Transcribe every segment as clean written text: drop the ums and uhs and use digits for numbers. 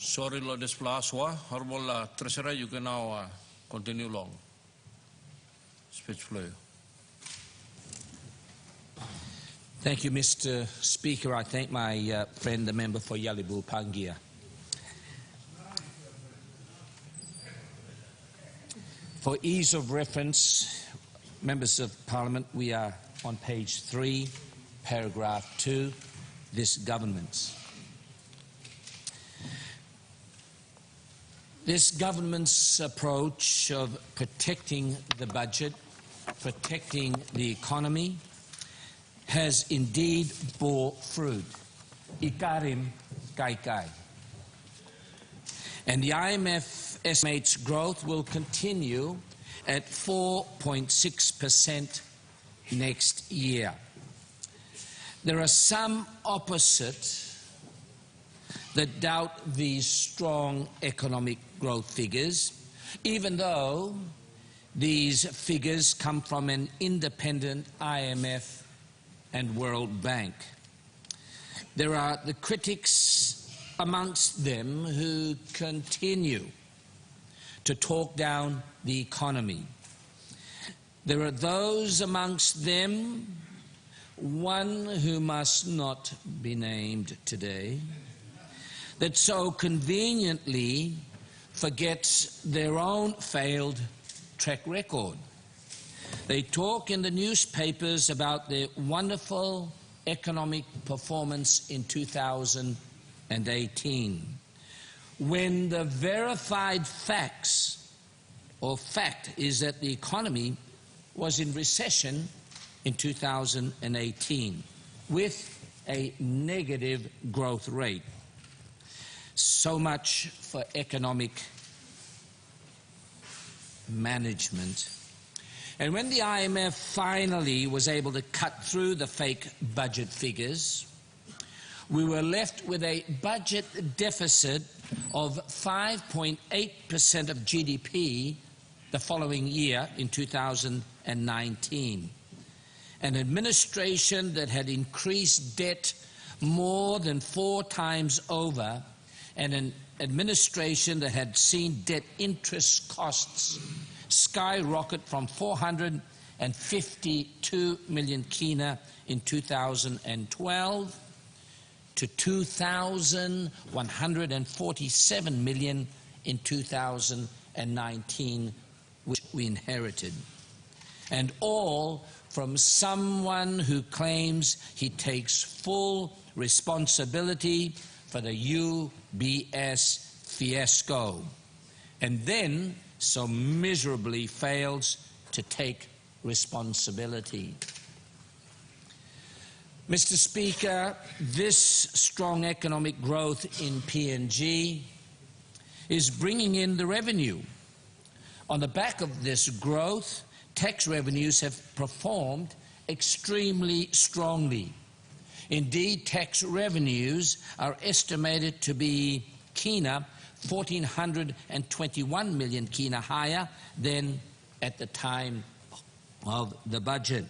Sorry, lo desplaço. Honorable Treasurer, you can now continue long. Speech flow. Thank you, Mr. Speaker. I thank my friend, the member for Yalibul Pangia. For ease of reference, members of Parliament, we are on page 3, paragraph 2, this government's. This government's approach of protecting the budget, protecting the economy, has indeed bore fruit. Ikarim kai kai. And the IMF estimates growth will continue at 4.6% next year. There are some opposite that doubt these strong economic growth figures, even though these figures come from an independent IMF and World Bank. There are the critics amongst them who continue to talk down the economy. There are those amongst them, one who must not be named today, that so conveniently forgets their own failed track record. They talk in the newspapers about their wonderful economic performance in 2018, when the verified fact is that the economy was in recession in 2018 with a negative growth rate. So much for economic management. And when the IMF finally was able to cut through the fake budget figures, we were left with a budget deficit of 5.8% of GDP the following year in 2019. An administration that had increased debt more than 4 times over, and an administration that had seen debt interest costs skyrocket from 452 million kina in 2012 to 2,147 million in 2019, which we inherited. And all from someone who claims he takes full responsibility for the UBS fiasco, and then so miserably fails to take responsibility. Mr. Speaker, this strong economic growth in PNG is bringing in the revenue. On the back of this growth, tax revenues have performed extremely strongly. Indeed, tax revenues are estimated to be kina 1,421 million kina higher than at the time of the budget.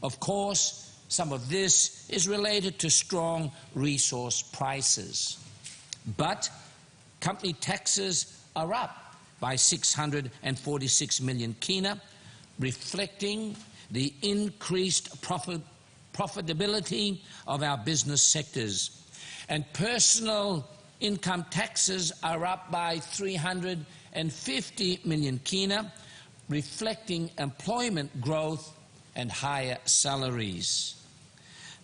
Of course, some of this is related to strong resource prices. But company taxes are up by 646 million kina, reflecting the increased profitability of our business sectors. And personal income taxes are up by 350 million kina, reflecting employment growth and higher salaries.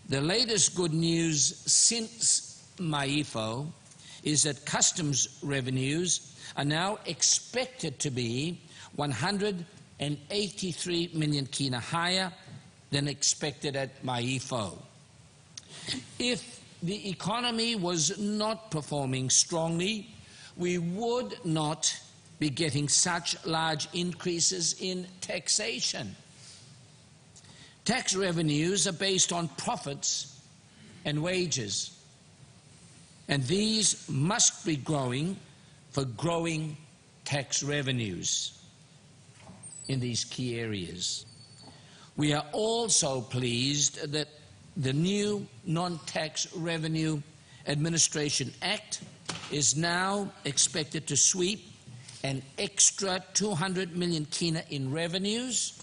The latest good news since MYEFO is that customs revenues are now expected to be 183 million kina higher than expected at MYEFO. If the economy was not performing strongly, we would not be getting such large increases in taxation. Tax revenues are based on profits and wages, and these must be growing for growing tax revenues in these key areas. We are also pleased that the new Non-Tax Revenue Administration Act is now expected to sweep an extra 200 million kina in revenues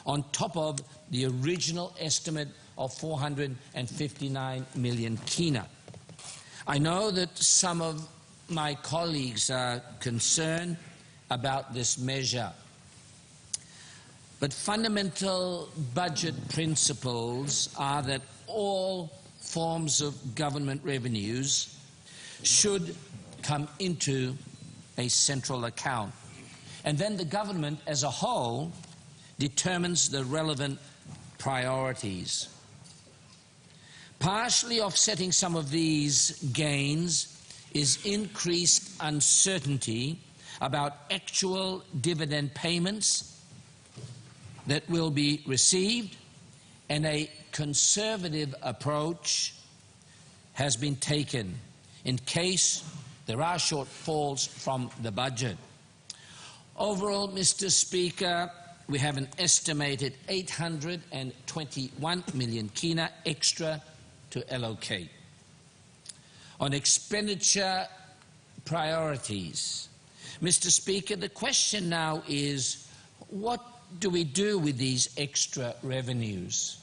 on top of the original estimate of 459 million kina. I know that some of my colleagues are concerned about this measure, but fundamental budget principles are that all forms of government revenues should come into a central account, and then the government as a whole determines the relevant priorities. Partially offsetting some of these gains is increased uncertainty about actual dividend payments that will be received, and a conservative approach has been taken in case there are shortfalls from the budget. Overall, Mr. Speaker, we have an estimated 821 million kina extra to allocate. On expenditure priorities, Mr. Speaker, the question now is, what do we do with these extra revenues?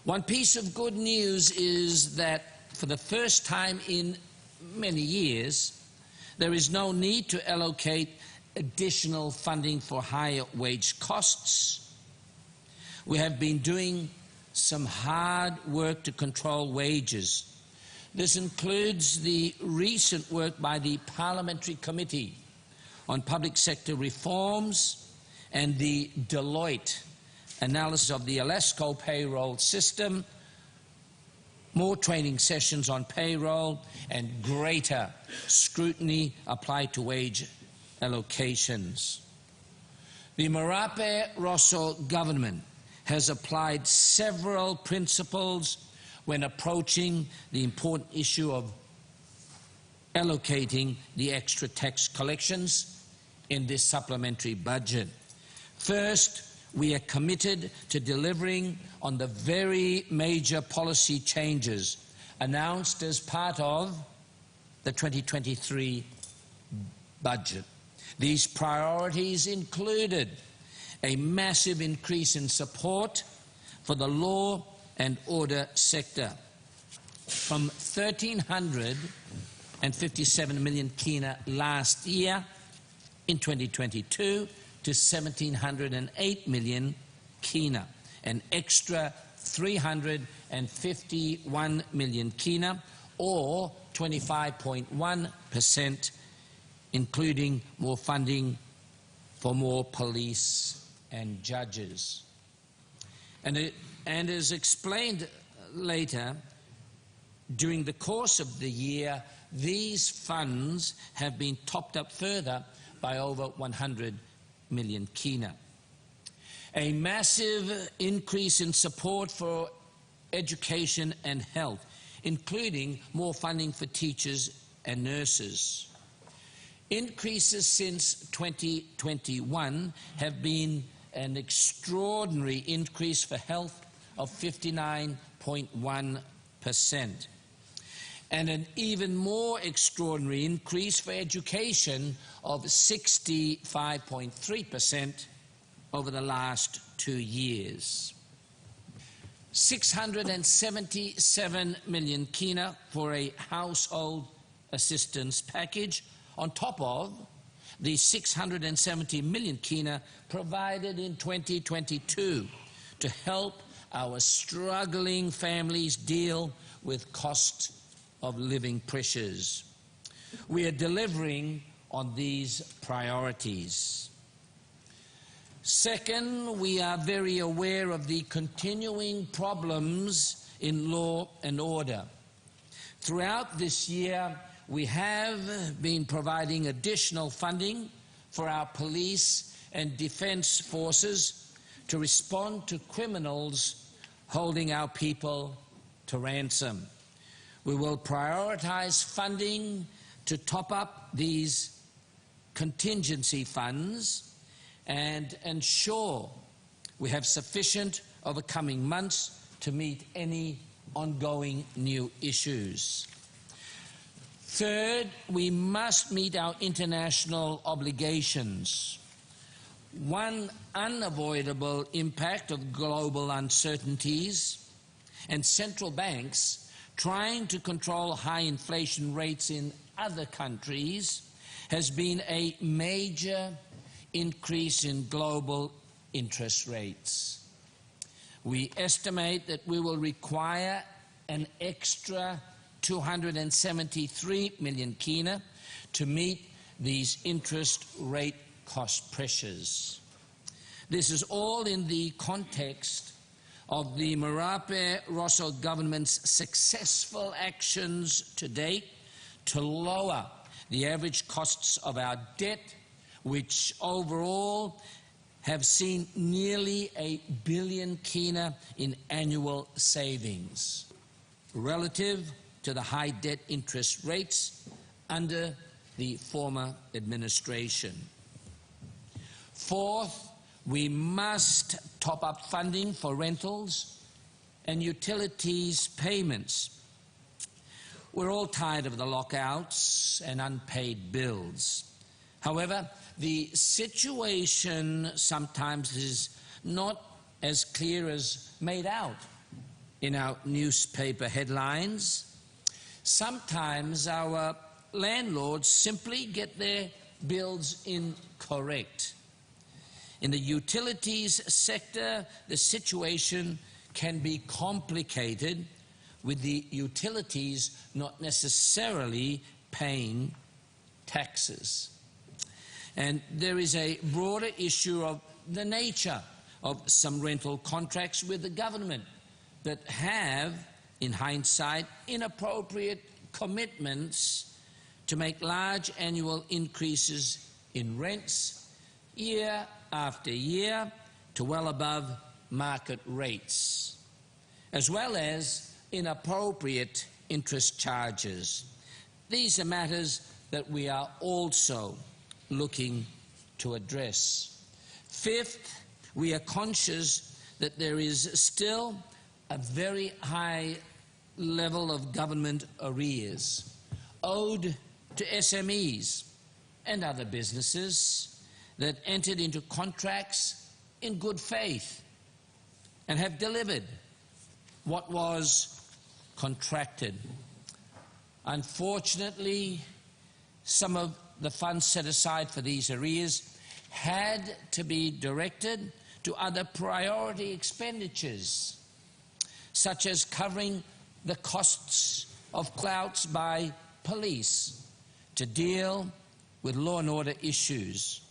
One piece of good news is that for the first time in many years, there is no need to allocate additional funding for higher wage costs. We have been doing some hard work to control wages. This includes the recent work by the Parliamentary Committee on Public Sector Reforms and the Deloitte analysis of the ALESCO payroll system, more training sessions on payroll, and greater scrutiny applied to wage allocations. The Marape Rosso government has applied several principles when approaching the important issue of allocating the extra tax collections in this supplementary budget. First, we are committed to delivering on the very major policy changes announced as part of the 2023 budget. These priorities included a massive increase in support for the law and order sector, from 1,357 million kina last year in 2022 to 1,708 million kina, an extra 351 million kina, or 25.1%, including more funding for more police and judges. And as explained later, during the course of the year, these funds have been topped up further by over 100 million kina. A massive increase in support for education and health, including more funding for teachers and nurses. Increases since 2021 have been an extraordinary increase for health of 59.1%, and an even more extraordinary increase for education of 65.3% over the last 2 years. 677 million kina for a household assistance package on top of the 670 million kina provided in 2022 to help our struggling families deal with cost of living pressures. We are delivering on these priorities. Second, we are very aware of the continuing problems in law and order. Throughout this year, we have been providing additional funding for our police and defence forces to respond to criminals holding our people to ransom. We will prioritise funding to top up these contingency funds and ensure we have sufficient over coming months to meet any ongoing new issues. Third, we must meet our international obligations. One unavoidable impact of global uncertainties and central banks trying to control high inflation rates in other countries has been a major increase in global interest rates. We estimate that we will require an extra 273 million kina to meet these interest rate cost pressures. This is all in the context of the Marape Rosso government's successful actions to date to lower the average costs of our debt, which overall have seen nearly $1 billion kina in annual savings relative to the high debt interest rates under the former administration. Fourth, we must top up funding for rentals and utilities payments. We're all tired of the lockouts and unpaid bills. However, the situation sometimes is not as clear as made out in our newspaper headlines. Sometimes our landlords simply get their bills incorrect. In the utilities sector, the situation can be complicated, with the utilities not necessarily paying taxes. And there is a broader issue of the nature of some rental contracts with the government that have, in hindsight, inappropriate commitments to make large annual increases in rents year after year to well above market rates, as well as inappropriate interest charges. These are matters that we are also looking to address. Fifth, we are conscious that there is still a very high level of government arrears owed to SMEs and other businesses that entered into contracts in good faith and have delivered what was contracted. Unfortunately, some of the funds set aside for these arrears had to be directed to other priority expenditures, such as covering the costs of clouts by police to deal with law and order issues.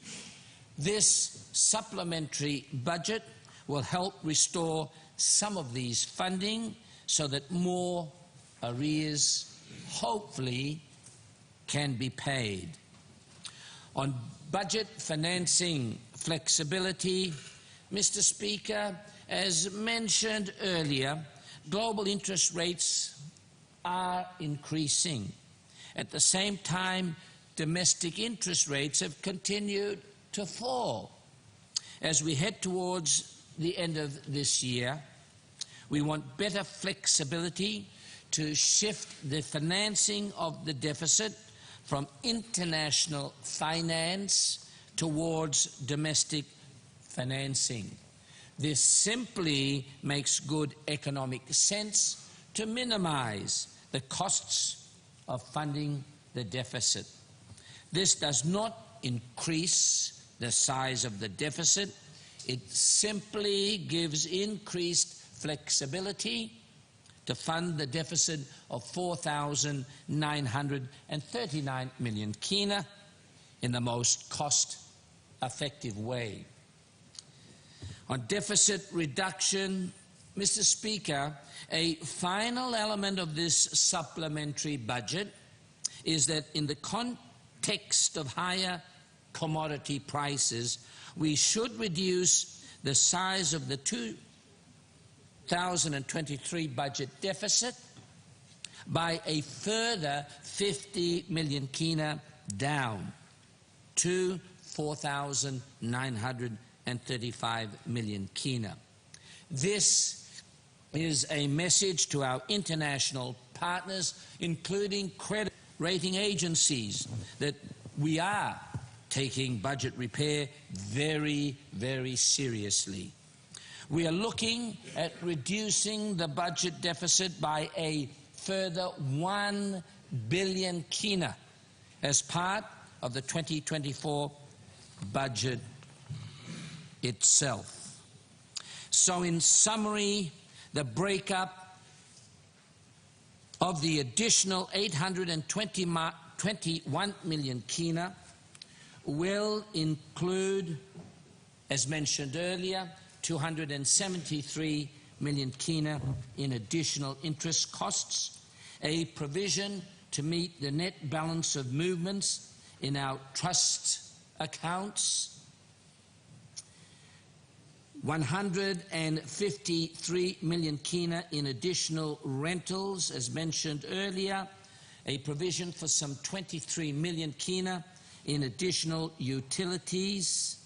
This supplementary budget will help restore some of these funding so that more arrears hopefully can be paid. On budget financing flexibility, Mr. Speaker, as mentioned earlier, global interest rates are increasing. At the same time, domestic interest rates have continued to fall. As we head towards the end of this year, we want better flexibility to shift the financing of the deficit from international finance towards domestic financing. This simply makes good economic sense to minimize the costs of funding the deficit. This does not increase the size of the deficit. It simply gives increased flexibility to fund the deficit of 4,939 million kina in the most cost-effective way. On deficit reduction, Mr. Speaker, a final element of this supplementary budget is that in the context of higher commodity prices, we should reduce the size of the 2023 budget deficit by a further 50 million kina down to 4,935 million kina. This is a message to our international partners, including credit rating agencies that we are taking budget repair very, very seriously. We are looking at reducing the budget deficit by a further 1 billion kina as part of the 2024 budget itself. So in summary, the breakup of the additional 821 million kina will include, as mentioned earlier, 273 million kina in additional interest costs, a provision to meet the net balance of movements in our trust accounts, 153 million kina in additional rentals, as mentioned earlier, a provision for some 23 million kina in additional utilities,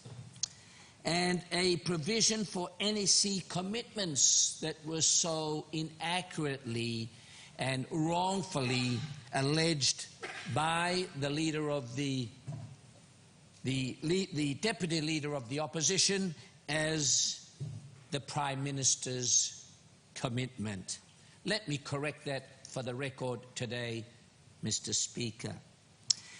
and a provision for NEC commitments that were so inaccurately and wrongfully alleged by the leader of the deputy leader of the opposition as the Prime Minister's commitment. Let me correct that for the record today, Mr. Speaker.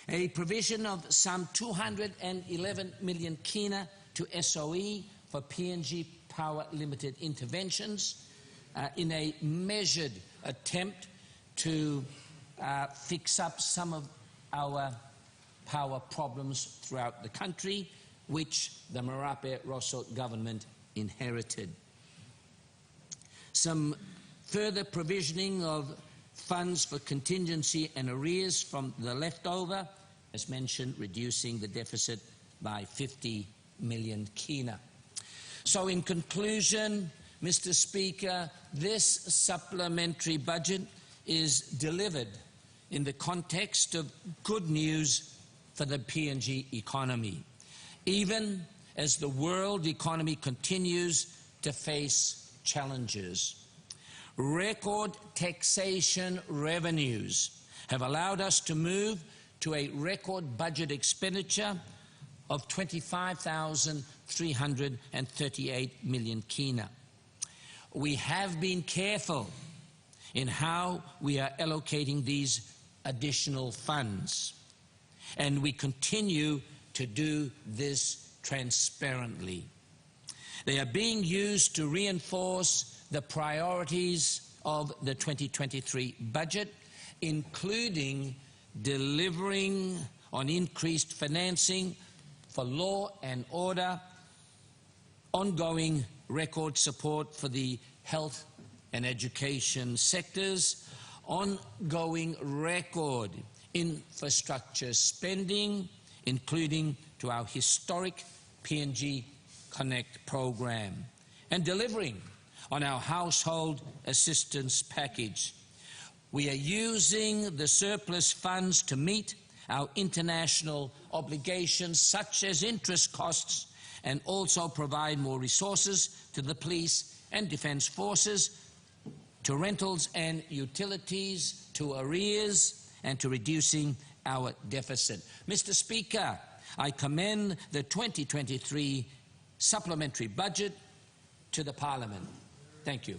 A provision of some 211 million kina to SOE for PNG Power Limited interventions in a measured attempt to fix up some of our power problems throughout the country, which the Marape Rosso government inherited. Some further provisioning of funds for contingency and arrears from the leftover, as mentioned, reducing the deficit by 50 million kina. So in conclusion, Mr. Speaker, this supplementary budget is delivered in the context of good news for the PNG economy, even as the world economy continues to face challenges. Record taxation revenues have allowed us to move to a record budget expenditure of 25,338 million kina. We have been careful in how we are allocating these additional funds, and we continue to do this transparently. They are being used to reinforce the priorities of the 2023 budget, including delivering on increased financing for law and order, ongoing record support for the health and education sectors, ongoing record infrastructure spending, including to our historic PNG Connect program, and delivering on our household assistance package. We are using the surplus funds to meet our international obligations, such as interest costs, and also provide more resources to the police and defence forces, to rentals and utilities, to arrears, and to reducing our deficit. Mr. Speaker, I commend the 2023 supplementary budget to the Parliament. Thank you.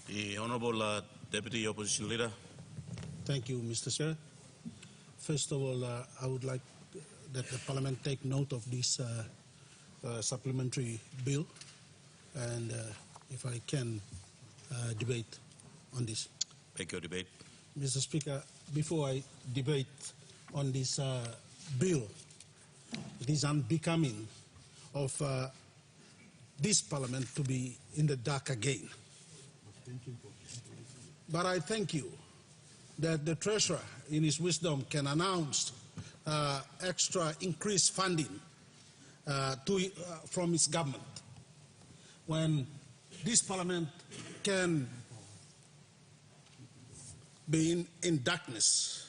The Honourable Deputy Opposition Leader. Thank you, Mr. Chair. First of all, I would like that the Parliament take note of this supplementary bill, and if I can, debate on this. Take your debate. Mr. Speaker, before I debate on this bill, it is unbecoming of this Parliament to be in the dark again. But I thank you that the Treasurer, in his wisdom, can announce extra increased funding from his government, when this Parliament can be in darkness.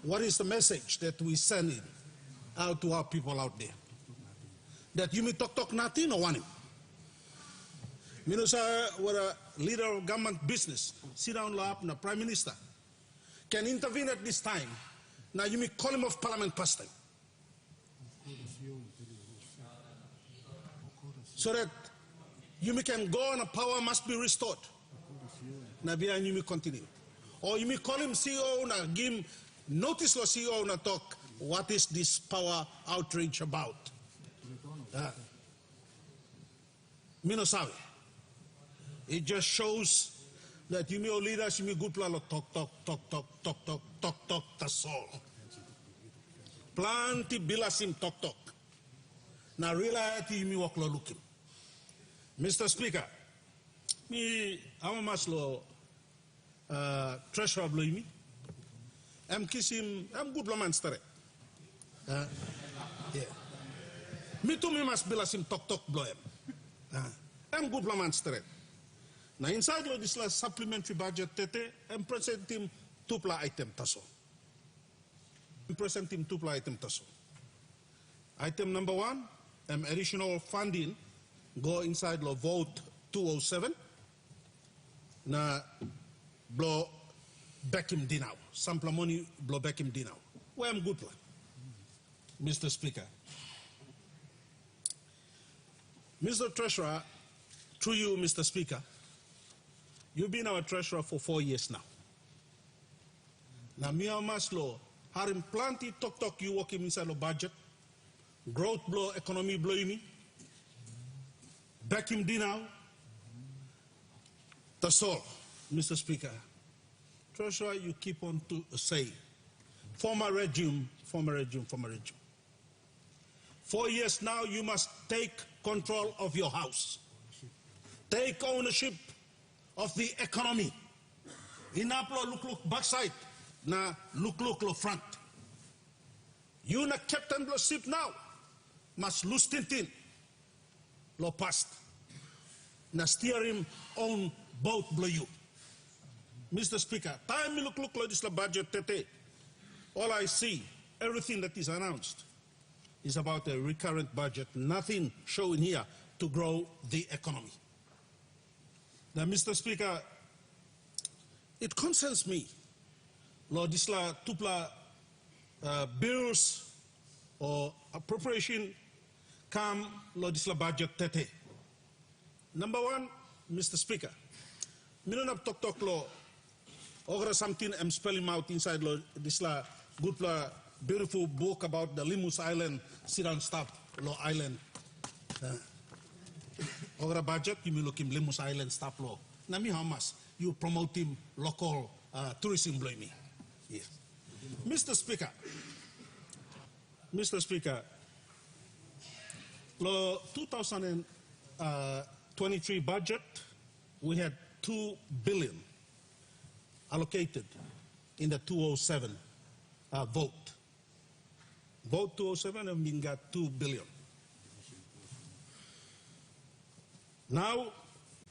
What is the message that we send out to our people out there? That you may talk nothing or want him. Minusa were a leader of government business, sit down lap na prime minister, can intervene at this time. Now you may call him of parliament past time. So that you can go and power must be restored. Now you may continue. Or you may call him CEO na give him notice or CEO na talk what is this power outrage about. Minosawi. It just shows that you may leaders, you may good plan talk, that's all. Plenty bilasim talk. Now reality you may walk looking. Mr. Speaker, I'm a maslo treasurer blow me. I'm kissing, I'm good man stare. Yeah. Me too me must bilasim talk blow him. I'm good man stare. Now inside of this last supplementary budget tete, I'm presenting two item taso. I'm presenting two item taso. Item number 1, additional funding go inside the vote 207. Na blow back him dinner. Sample money blow back him dinner. Where I'm good plan, Mr. Speaker. Mr. Treasurer, through you, Mr. Speaker, you've been our treasurer for 4 years now. Now, Mia Maslow, having plenty talk you working inside the budget, growth blow, economy blow me, back him dinner. That's all, Mr. Speaker. Treasurer, you keep on to say, former regime. 4 years now, you must take control of your house. Take ownership of the economy. Inaplo look backside, na look front. You na captain lo ship now, must lose tintin lo past. Na steer him on boat blow you. Mr. Speaker, time me look lo this la budget tete. All I see, everything that is announced is about a recurrent budget, nothing showing here to grow the economy. Now, Mr. Speaker, it concerns me, Lord Isla Tupla bills or appropriation come Lord Isla budget tete. Number 1, Mr. Speaker, minunap talk law, or something I'm spelling out inside Lord Isla good beautiful book about the Limus Island, sit down stop law island. Over budget, you may look him Limus Island stop law. Nami how much you promote him local tourism blow me. Yes. Mr. Speaker, law 2023 budget, we had 2 billion allocated in the 207 vote. Vote 207 and we got 2 billion. Now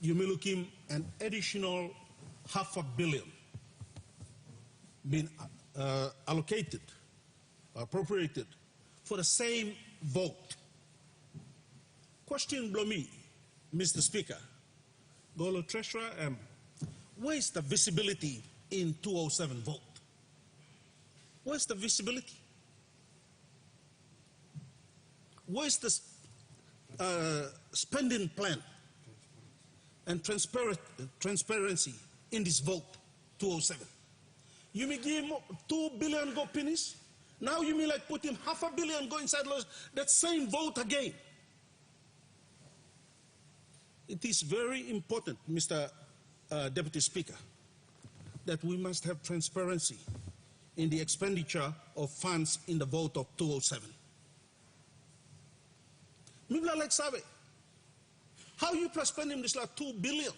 you may look him an additional $500 million being allocated, appropriated for the same vote. Question blow me, Mr. Speaker, Golo Treasurer, where is the visibility in 207 vote? Where's the visibility? Where's the spending plan and transparency in this vote 207? You may give him 2 billion go finish. Now you may like put him $500 million go inside that same vote again. It is very important, Mr. Deputy Speaker, that we must have transparency in the expenditure of funds in the vote of 207. Mibla like sabe, how you spending this like 2 billion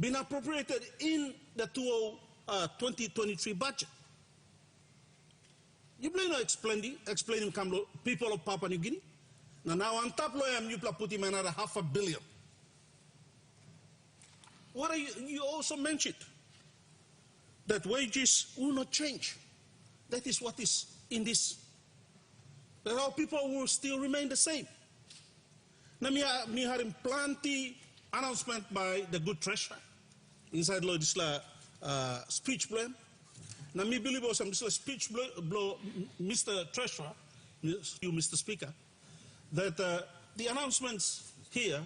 been appropriated in the 2023 budget? You blame no explaining people of Papua New Guinea. Now on top of him, you put him another $500 million. What are you also mentioned that wages will not change. That is what is in this. That our people will still remain the same. Na mi harim plenty announcement by the good treasurer inside law this speech plan. Na mi believe also this speech blow Mr. Treasurer, you Mr. Speaker, that the announcements here,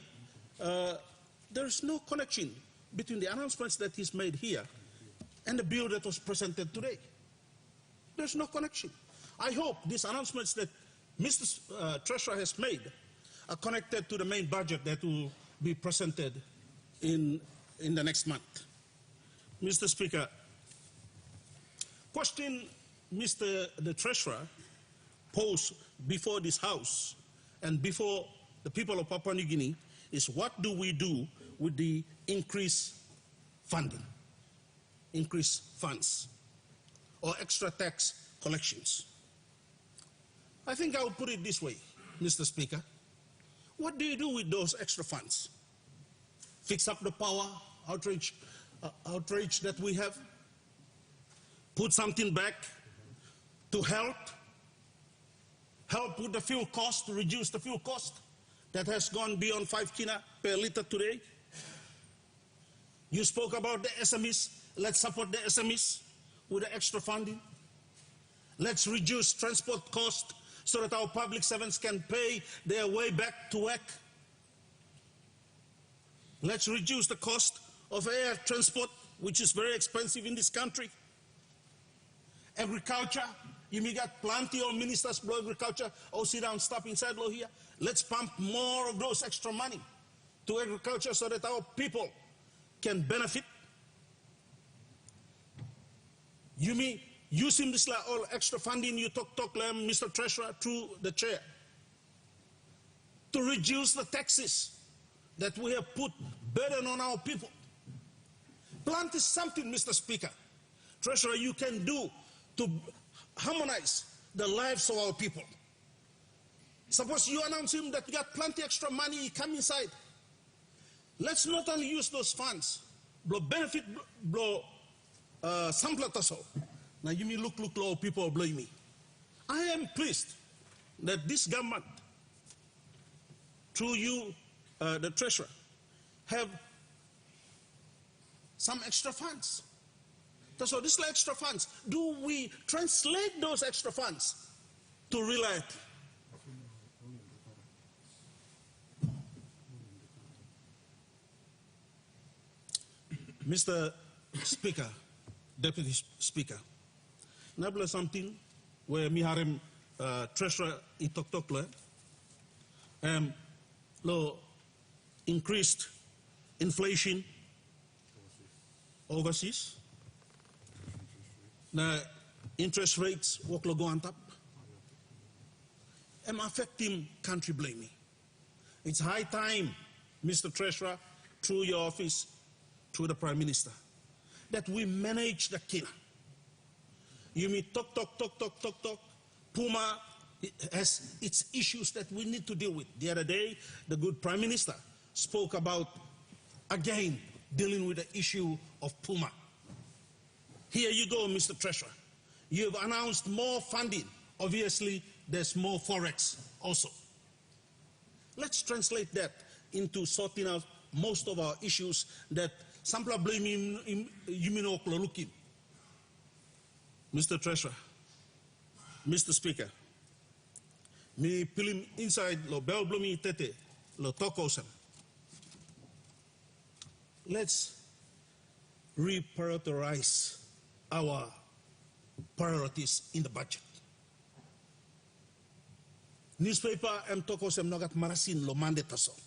there is no connection between the announcements that he's made here and the bill that was presented today. There's no connection. I hope these announcements that Mr. Treasurer has made are connected to the main budget that will be presented in the next month. Mr. Speaker, question the Treasurer posed before this House and before the people of Papua New Guinea is what do we do with the increased funding, increased funds, or extra tax collections? I think I will put it this way, Mr. Speaker. What do you do with those extra funds? Fix up the power outrage that we have? Put something back to help with the fuel cost, to reduce the fuel cost that has gone beyond 5 kina per liter today? You spoke about the SMEs. Let's support the SMEs with the extra funding. Let's reduce transport costs so that our public servants can pay their way back to work. Let's reduce the cost of air transport, which is very expensive in this country. Agriculture, you may get plenty of ministers for agriculture or sit down stop inside law here. Let's pump more of those extra money to agriculture so that our people can benefit. You mean using this all extra funding you talk Mr. Treasurer through the chair to reduce the taxes that we have put burden on our people. Plenty something, Mr. Speaker, Treasurer, you can do to harmonize the lives of our people. Suppose you announce him that you got plenty extra money, come inside. Let's not only use those funds, blow benefit, blow samplataso. Now you may look low, people blame me. I am pleased that this government, through you, the Treasurer, have some extra funds. So these extra funds, do we translate those extra funds to reality? Mr. Speaker, Deputy Speaker, nabla something where mi harem Treasurer itok lo increased inflation overseas. Na interest rates walk lo go on top. Am affecting country blaming. It's high time, Mr. Treasurer, through your office, through the Prime Minister, that we manage the kina. You mean talk. Puma has its issues that we need to deal with. The other day, the good Prime Minister spoke about, again, dealing with the issue of Puma. Here you go, Mr. Treasurer. You've announced more funding. Obviously, there's more forex also. Let's translate that into sorting out most of our issues that some people blame looking. Mr. Treasurer, Mr. Speaker, me pilim inside lo bel blumi tete lo tokosam. Let's reprioritize our priorities in the budget. Newspaper em tokosam nogat marasin lo mandetaso.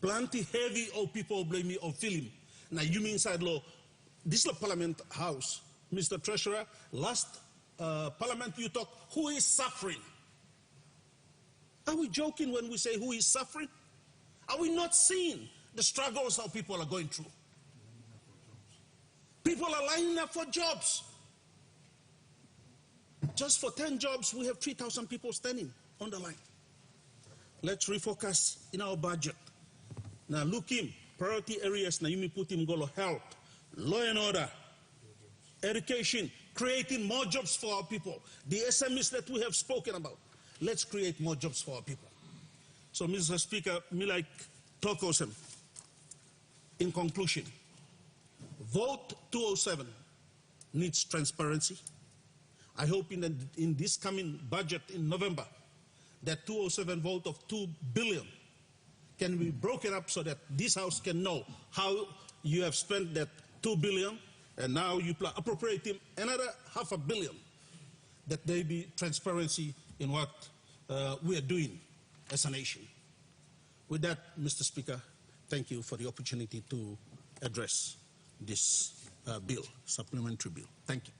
Plenty heavy old people blame me of film. Now you mean inside law, this is the Parliament House, Mr. Treasurer. Last Parliament you talk, who is suffering? Are we joking when we say who is suffering? Are we not seeing the struggles our people are going through? People are lining up for jobs. Just for 10 jobs, we have 3,000 people standing on the line. Let's refocus in our budget. Now look him, priority areas, now you may put him go health, law and order, education, creating more jobs for our people. The SMEs that we have spoken about, let's create more jobs for our people. So, Mr. Speaker, me like Tokosem, in conclusion, vote 207 needs transparency. I hope in this coming budget in November, that 207 vote of 2 billion can be broken up so that this House can know how you have spent that 2 billion, and now you appropriate him another $500 million, that there be transparency in what we are doing as a nation. With that, Mr. Speaker, thank you for the opportunity to address this bill, supplementary bill. Thank you.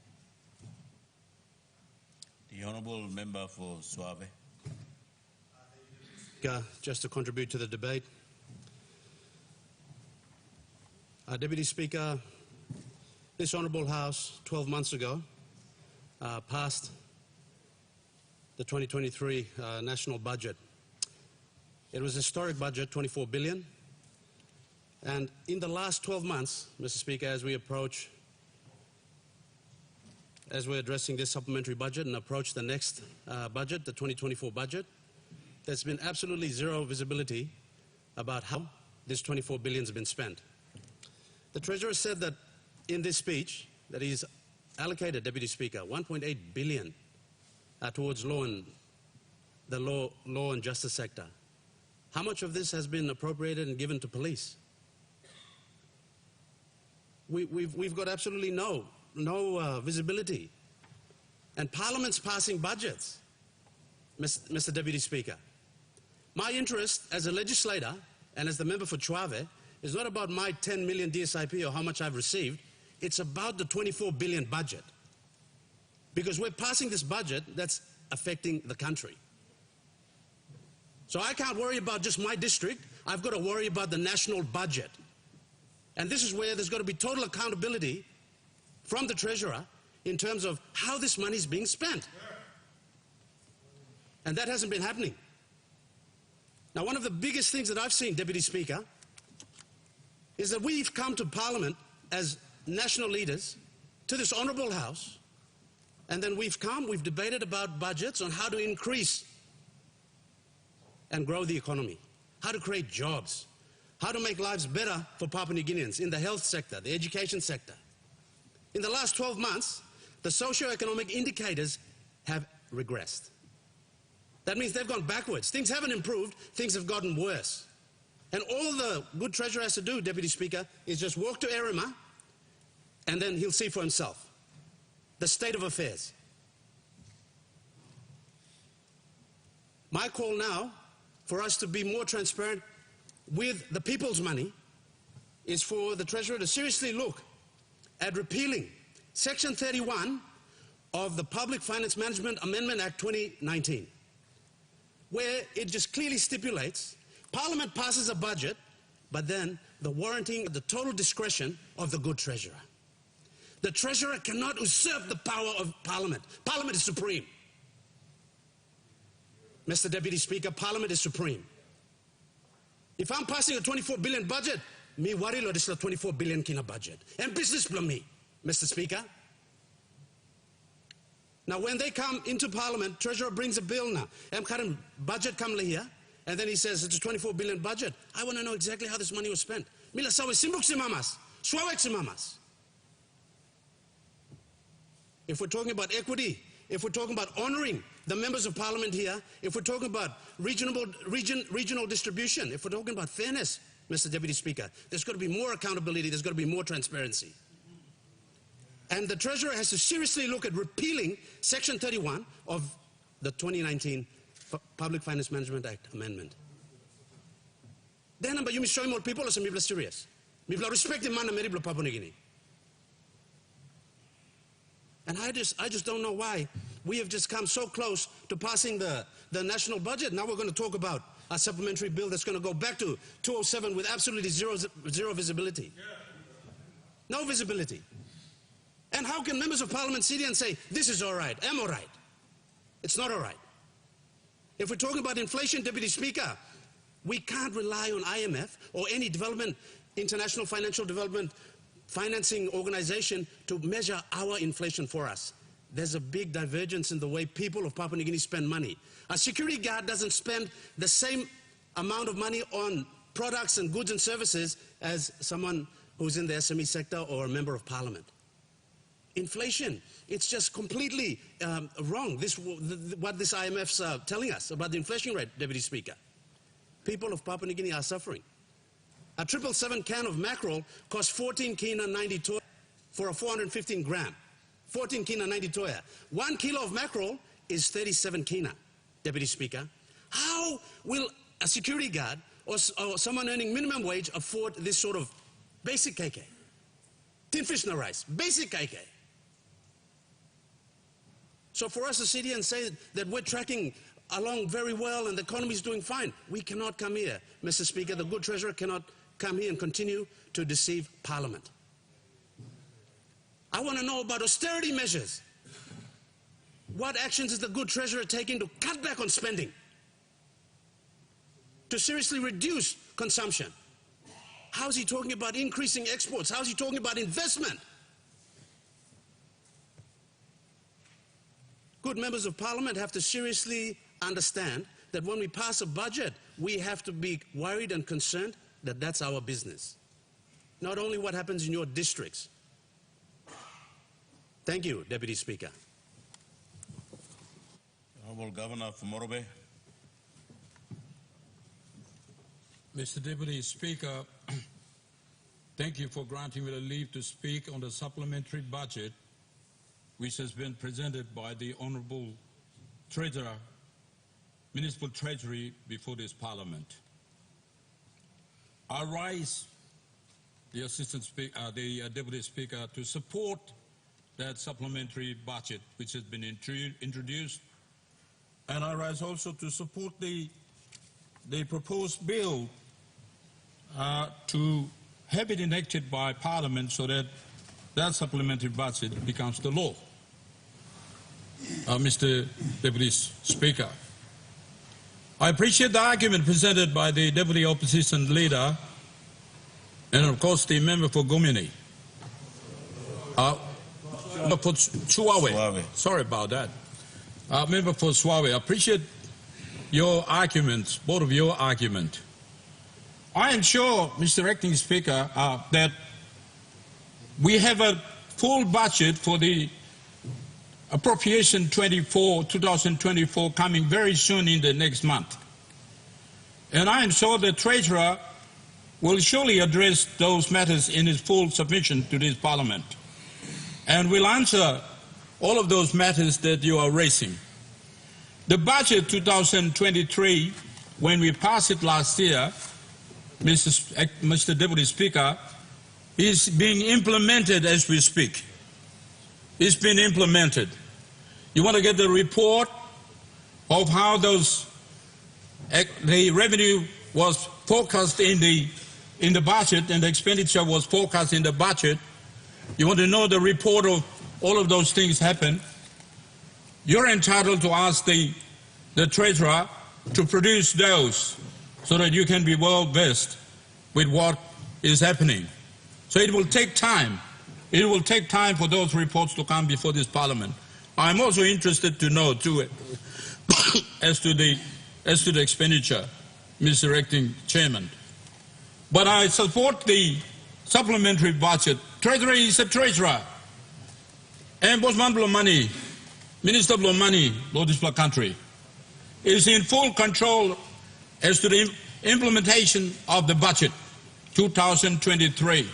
The Honourable Member for Suave. Just to contribute to the debate. Deputy Speaker, this Honourable House 12 months ago passed the 2023 national budget. It was a historic budget, 24 billion. And in the last 12 months, Mr. Speaker, as we're addressing this supplementary budget and approach the next budget, the 2024 budget, there's been absolutely zero visibility about how this 24 billion has been spent. The Treasurer said that in this speech that he's allocated, Deputy Speaker, 1.8 billion towards the law and justice sector. How much of this has been appropriated and given to police? We've got absolutely no visibility. And Parliament's passing budgets, Mr. Deputy Speaker. My interest as a legislator and as the member for Chuave is not about my 10 million DSIP or how much I've received. It's about the 24 billion budget. Because we're passing this budget that's affecting the country. So I can't worry about just my district. I've got to worry about the national budget. And this is where there's got to be total accountability from the Treasurer in terms of how this money is being spent. And that hasn't been happening. Now, one of the biggest things that I've seen, Deputy Speaker, is that we've come to Parliament as national leaders, to this Honourable House, and then we've debated about budgets on how to increase and grow the economy, how to create jobs, how to make lives better for Papua New Guineans in the health sector, the education sector. In the last 12 months, the socio-economic indicators have regressed. That means they've gone backwards. Things haven't improved, things have gotten worse. And all the good Treasurer has to do, Deputy Speaker, is just walk to Erima and then he'll see for himself the state of affairs. My call now for us to be more transparent with the people's money is for the Treasurer to seriously look at repealing Section 31 of the Public Finance Management Amendment Act 2019, where it just clearly stipulates Parliament passes a budget, but then the warranting of the total discretion of the good Treasurer. The Treasurer cannot usurp the power of Parliament. Parliament is supreme. Mr. Deputy Speaker, Parliament is supreme. If I'm passing a 24 billion budget, me worry lo this 24 billion kina budget. And business plan me, Mr. Speaker. Now when they come into Parliament, Treasurer brings a bill now. And budget come here, and then he says it's a 24 billion budget. I want to know exactly how this money was spent. Mila sawe simbuk simamas, swawek simamas. If we're talking about equity, if we're talking about honoring the members of Parliament here, if we're talking about regional distribution, if we're talking about fairness, Mr. Deputy Speaker, there's got to be more accountability, there's got to be more transparency. And the Treasurer has to seriously look at repealing Section 31 of the 2019 Public Finance Management Act Amendment. Then, you may show more people as I'm serious. I'm respecting man and Papua New Guinea. And I just don't know why we have just come so close to passing the national budget. Now we're going to talk about a supplementary bill that's going to go back to 207 with absolutely zero visibility. No visibility. And how can members of Parliament sit here and say, this is all right, I'm all right? It's not all right. If we're talking about inflation, Deputy Speaker, we can't rely on IMF or any international financial development financing organization to measure our inflation for us. There's a big divergence in the way people of Papua New Guinea spend money. A security guard doesn't spend the same amount of money on products and goods and services as someone who's in the SME sector or a member of parliament. Inflation, it's just completely wrong. What this IMF's telling us about the inflation rate, Deputy Speaker. People of Papua New Guinea are suffering. A 777 can of mackerel costs 14 kina 90 toya for a 415 gram. 14 kina 90 toya. 1 kilo of mackerel is 37 kina, Deputy Speaker. How will a security guard or someone earning minimum wage afford this sort of basic KK? Tin fish no rice, basic KK. So for us to sit here and say that we're tracking along very well and the economy is doing fine, we cannot come here. Mr. Speaker, the good treasurer cannot come here and continue to deceive Parliament. I want to know about austerity measures. What actions is the good treasurer taking to cut back on spending? To seriously reduce consumption? How is he talking about increasing exports? How is he talking about investment? Good members of Parliament have to seriously understand that when we pass a budget, we have to be worried and concerned that that's our business. Not only what happens in your districts. Thank you, Deputy Speaker. Honorable Governor of Morobe. Mr. Deputy Speaker, thank you for granting me the leave to speak on the supplementary budget which has been presented by the Honourable Treasurer, Municipal Treasury before this Parliament. I rise, the Deputy Speaker, to support that supplementary budget which has been introduced, and I rise also to support the proposed bill to have it enacted by Parliament so that that supplementary budget becomes the law. Mr. Deputy Speaker, I appreciate the argument presented by the Deputy Opposition Leader and of course the member for Gumini. For Suawe. Sorry about that. Member for Suawe, I appreciate your arguments, both of your argument. I am sure, Mr. Acting Speaker, that we have a full budget for the appropriation 2024 coming very soon in the next month. And I am sure the Treasurer will surely address those matters in his full submission to this Parliament and will answer all of those matters that you are raising. The budget 2023, when we passed it last year, Mr. Deputy Speaker, is being implemented as we speak. It's been implemented. You want to get the report of how the revenue was forecast in the budget and the expenditure was forecast in the budget. You want to know the report of all of those things happen. You're entitled to ask the Treasurer to produce those so that you can be well versed with what is happening. So it will take time. It will take time for those reports to come before this Parliament. I'm also interested to know too as to the expenditure, Mr. Acting Chairman. But I support the supplementary budget. Treasurer is a treasurer. And Bosman Blomani, Minister Blomani, Lord this country, is in full control as to the implementation of the budget 2023.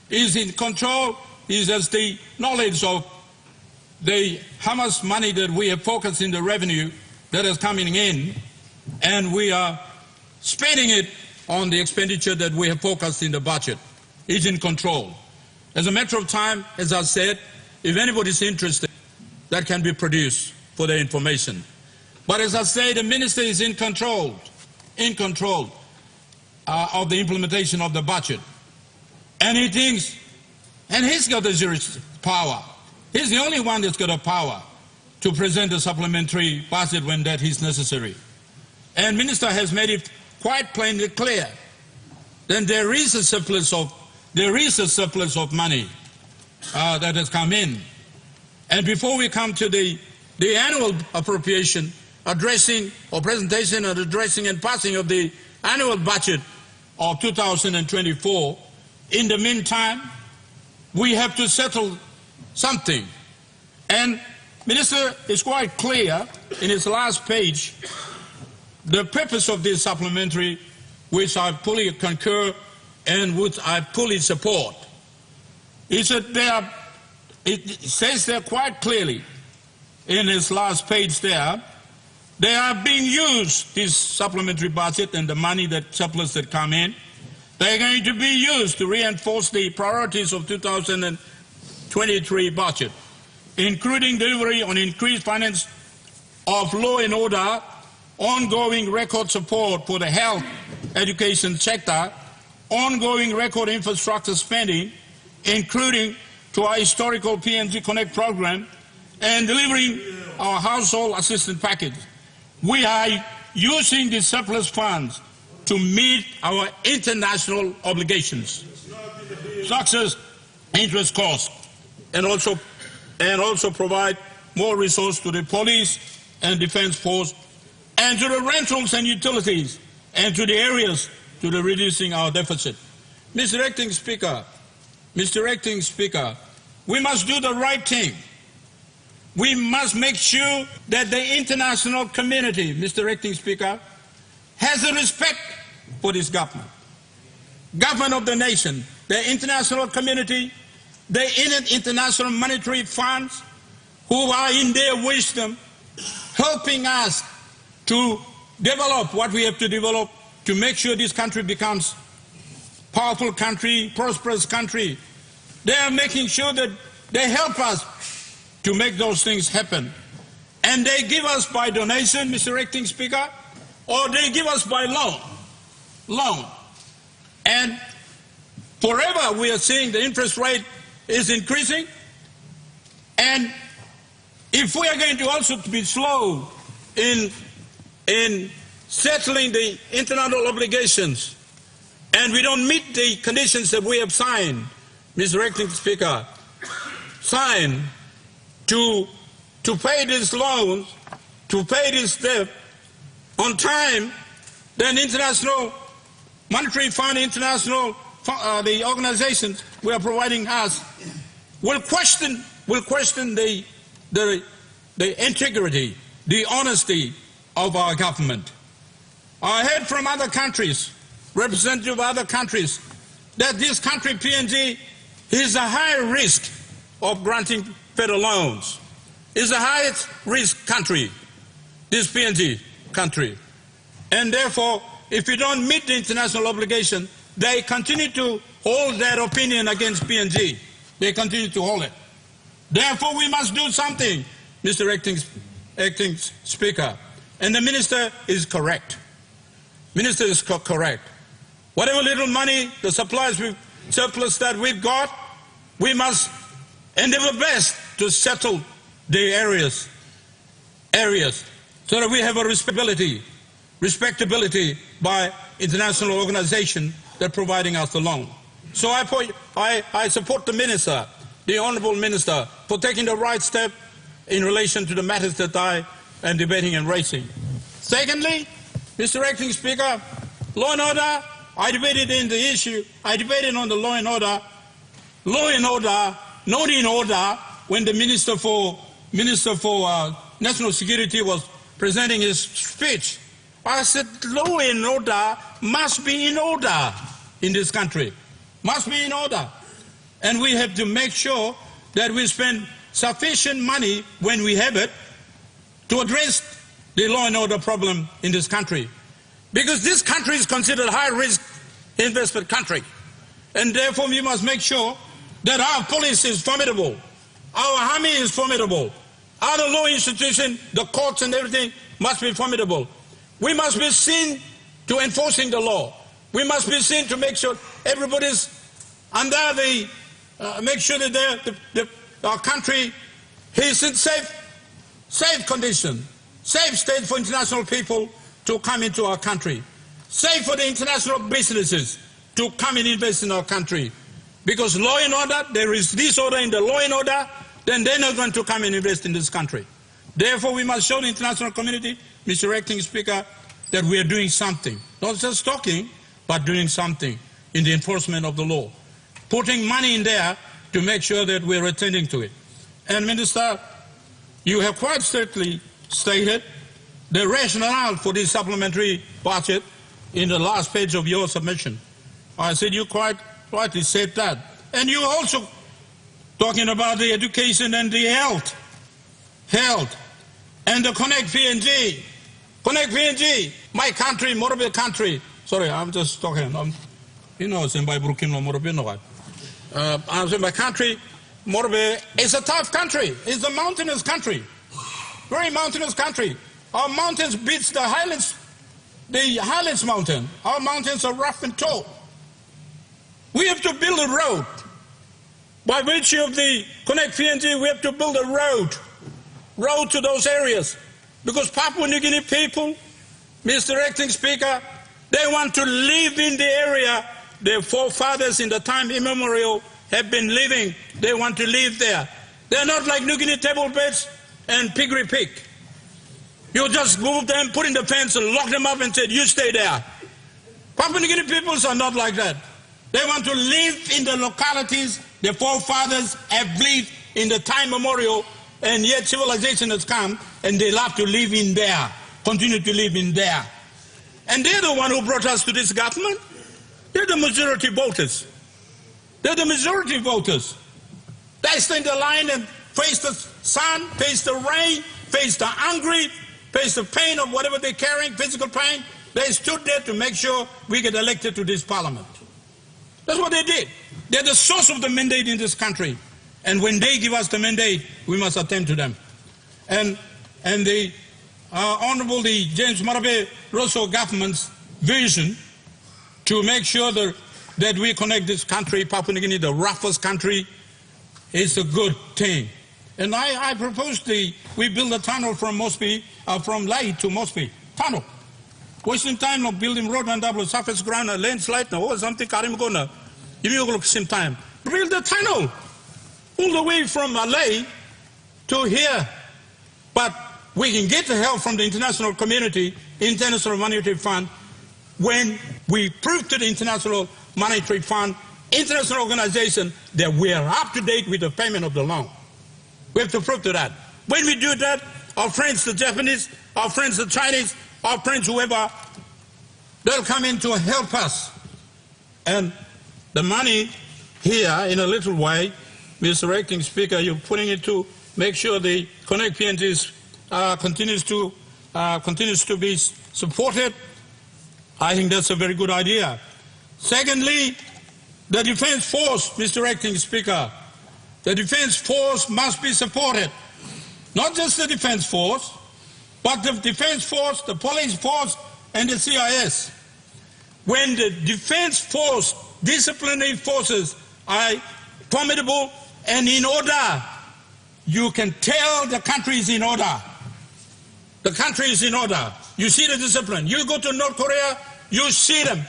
Is in control, is as the knowledge of how much money that we have focused in the revenue that is coming in, and we are spending it on the expenditure that we have focused in the budget. Is in control. As a matter of time, as I said, if anybody is interested, that can be produced for their information. But as I say, the minister is in control of the implementation of the budget. And he thinks, and he's got the power. He's the only one that's got a power to present a supplementary budget when that is necessary. And minister has made it quite plainly clear. Then there is a surplus of money that has come in. And before we come to the annual appropriation, addressing or presentation and addressing and passing of the annual budget of 2024. In the meantime, we have to settle something. And Minister is quite clear in his last page, the purpose of this supplementary, which I fully concur and which I fully support, is that it says there quite clearly in his last page there, they are being used, this supplementary budget and the money that surplus that come in, they're going to be used to reinforce the priorities of 2023 budget, including delivery on increased finance of law and order, ongoing record support for the health education sector, ongoing record infrastructure spending, including to our historical PNG Connect program, and delivering our household assistance package. We are using the surplus funds to meet our international obligations, success, interest costs, and also provide more resources to the police and defense force, and to the rentals and utilities, and to the areas to the reducing our deficit. Mr. Acting Speaker, we must do the right thing. We must make sure that the international community, Mr. Acting Speaker, has a respect for this government. Government of the nation, the international community, the international monetary funds who are in their wisdom helping us to develop what we have to develop to make sure this country becomes powerful country, prosperous country. They are making sure that they help us to make those things happen. And they give us by donation, Mr. Acting Speaker, or they give us by loan. And forever we are seeing the interest rate is increasing. And if we are going to also be slow in settling the international obligations, and we don't meet the conditions that we have signed, Mr. Acting Speaker, signed to pay these loans, to pay this debt on time, then international monetary fund, the organizations we are providing us will question the integrity, the honesty of our government. I heard from other countries, representatives of other countries, that this country, PNG, is a high risk of granting federal loans. It's a highest risk country, this PNG country. And therefore, if we don't meet the international obligation, they continue to hold that opinion against PNG. They continue to hold it. Therefore, we must do something, Mr. Acting Speaker. And the Minister is correct. Minister is correct. Whatever little money, the surplus that we've got, we must endeavor best to settle the areas so that we have a respectability by international organization that providing us the loan. So I support the Minister, the Honourable Minister, for taking the right step in relation to the matters that I am debating and raising. Secondly, Mr. Acting Speaker, law and order, I debated in the issue, I debated on the law and order, not in order when the Minister for National Security was presenting his speech. I said law and order must be in order in this country, must be in order. And we have to make sure that we spend sufficient money when we have it to address the law and order problem in this country. Because this country is considered a high-risk investment country. And therefore we must make sure that our police is formidable, our army is formidable, other law institutions, the courts and everything must be formidable. We must be seen to enforcing the law. We must be seen to make sure everybody's under the, make sure that our country is in safe condition, safe state for international people to come into our country, safe for the international businesses to come and invest in our country. Because law and order, there is disorder in the law and order, then they're not going to come and invest in this country. Therefore, we must show the international community, Mr. Acting Speaker, that we are doing something. Not just talking, but doing something in the enforcement of the law. Putting money in there to make sure that we're attending to it. And Minister, you have quite certainly stated the rationale for this supplementary budget in the last page of your submission. I said you quite rightly said that. And you also talking about the education and the health, and the Connect PNG. Connect PNG, my country, Morobe country. Sorry, I'm just talking. You know, I'm saying my country, Morobe, is a tough country. It's a mountainous country, very mountainous country. Our mountains beats the Highlands mountain. Our mountains are rough and tall. We have to build a road. By virtue of the Connect PNG, we have to build a road to those areas. Because Papua New Guinea people, Mr. Acting Speaker, they want to live in the area their forefathers in the time immemorial have been living. They want to live there. They're not like New Guinea table beds and piggery pig. You just move them, put in the fence and lock them up and say, you stay there. Papua New Guinea peoples are not like that. They want to live in the localities their forefathers have lived in the time memorial, and yet civilization has come and they love to live in there, continue to live in there. And they're the one who brought us to this government. They're the majority voters. They're the majority voters. They stand in the line and face the sun, face the rain, face the hungry, face the pain of whatever they're carrying, physical pain. They stood there to make sure we get elected to this parliament. That's what they did. They're the source of the mandate in this country. And when they give us the mandate, we must attend to them. And the Honorable James Marape Rosso government's vision to make sure that we connect this country, Papua New Guinea, the roughest country, is a good thing. And I propose we build a tunnel from Mosby, from Lae to Mosby. Tunnel. Wasting time of building road and double surface ground, a landslide, or something, Karim Gona. Give you the same time. Build the tunnel all the way from Lae to here. But we can get the help from the international community, International Monetary Fund, when we prove to the International Monetary Fund, international organization, that we are up to date with the payment of the loan. We have to prove to that. When we do that, our friends, the Japanese, our friends, the Chinese, our friends, whoever, they'll come in to help us. And the money here, in a little way, Mr. Acting Speaker, you're putting it to make sure the Connect PNGs continues to be supported. I think that's a very good idea. Secondly, the Defence Force, Mr. Acting Speaker, the Defence Force must be supported. Not just the Defence Force, but the Defence Force, the Police Force, and the CIS. When the Defence Force, disciplinary forces are formidable and in order, you can tell the country is in order. The country is in order. You see the discipline. You go to North Korea, you see them.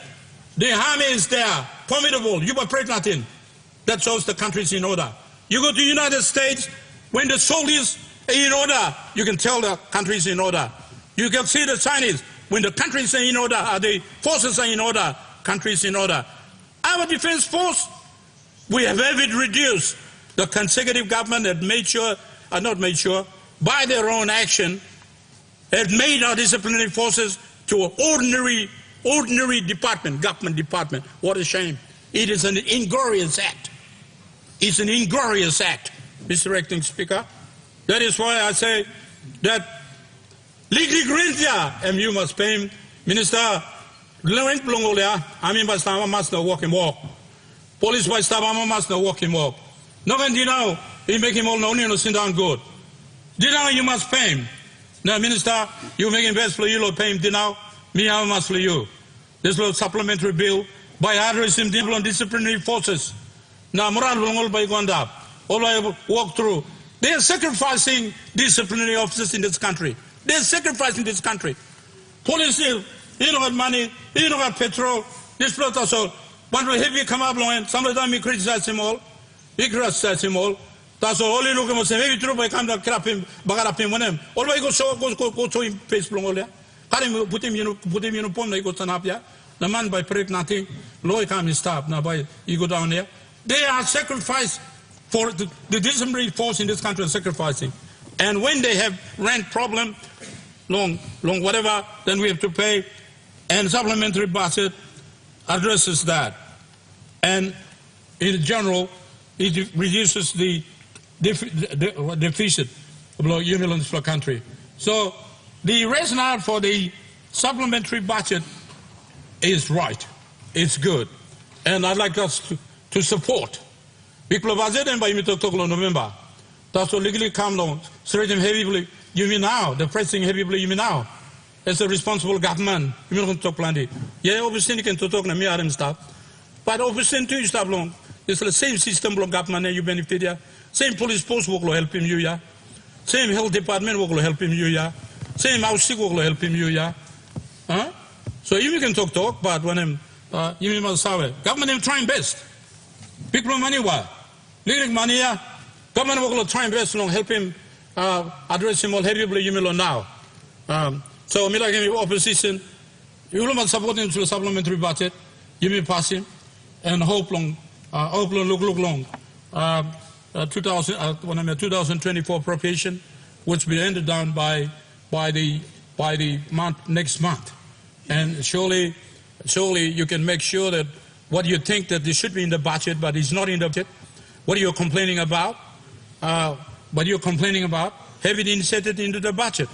The army is there, formidable. You afraid nothing. That shows the country is in order. You go to the United States, when the soldiers are in order, you can tell the country is in order. You can see the Chinese, when the country is in order, the forces are in order, country is in order. Our defense force, we have it reduced. The consecutive government had made sure, not made sure, by their own action, had made our disciplinary forces to an ordinary department, government department. What a shame. It is an inglorious act. It's an inglorious act, Mr. Acting Speaker. That is why I say that legally Grintia, and you must pay him, Minister, Glenn Blongolia, I mean, by Stama must not walk and walk. Police by Stama must not walk and walk. No one did now, he make him all known and sit down good. Did now you must pay him. Now, Minister, you make him best for you, Lord, pay him did now, me how much for you. This little supplementary bill by addressing disciplinary forces. Now, Moral Blongol by Gonda, all I walk through. They are sacrificing disciplinary officers in this country. They are sacrificing this country. Police, you don't have money, you don't have petrol, this protocol. But when he come up, some of the time he criticize him all. He criticize him all. Taso oli look mo se maybe true by come the crapim bagarapim monem. Always go so in face blongolia. Karim put him in pom na go tanapia. The man by prep nothing. Loy come stop now by you go down there. They are sacrificed for the disciplinary force in this country are sacrificing. And when they have rent problem, long whatever, then we have to pay. And supplementary budget addresses that. And in general, it reduces the deficit of units per country. So the rationale for the supplementary budget is right. It's good. And I'd like us to support. Because budget and by November, that's what legally come down, straighten heavily, you mean now, the pressing heavily, you mean now. As a responsible government, you mean to plenty. Yeah, obviously you can talk to me and stuff. But obviously you stop long. It's the same system of government you benefit, yeah. Same police post will help him, you, yeah. Same health department will help him, you, yeah. Same house will help him, you, yeah. Huh? So you can talk, but when you must have government is trying best. People money what? Lyric money, yeah. Government will try best to help him address him all heavily, you know now. So me like opposition, you will support him to the supplementary budget. You may pass him and hope long, look long. 2024 appropriation, which will be ended down by the month next month. And surely you can make sure that what you think that this should be in the budget, but it's not in the budget. What you're complaining about, have it inserted into the budget.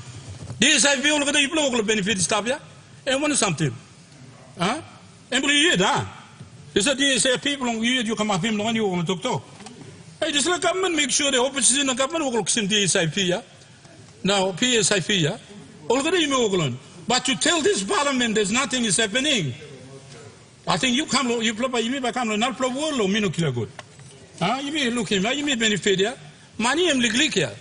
This I feel that you benefit stop ya. And want something. Huh? And believe it, huh? This is people you come up him when you want to talk. Hey, just let government make sure the opposition and government will look in DSIP, yeah? Now, PSIP, yeah? But to tell this parliament there's nothing is happening. I think you come, you may come, not pro world or minukila good. You may look him, you may benefit, yeah? Money am liglikia.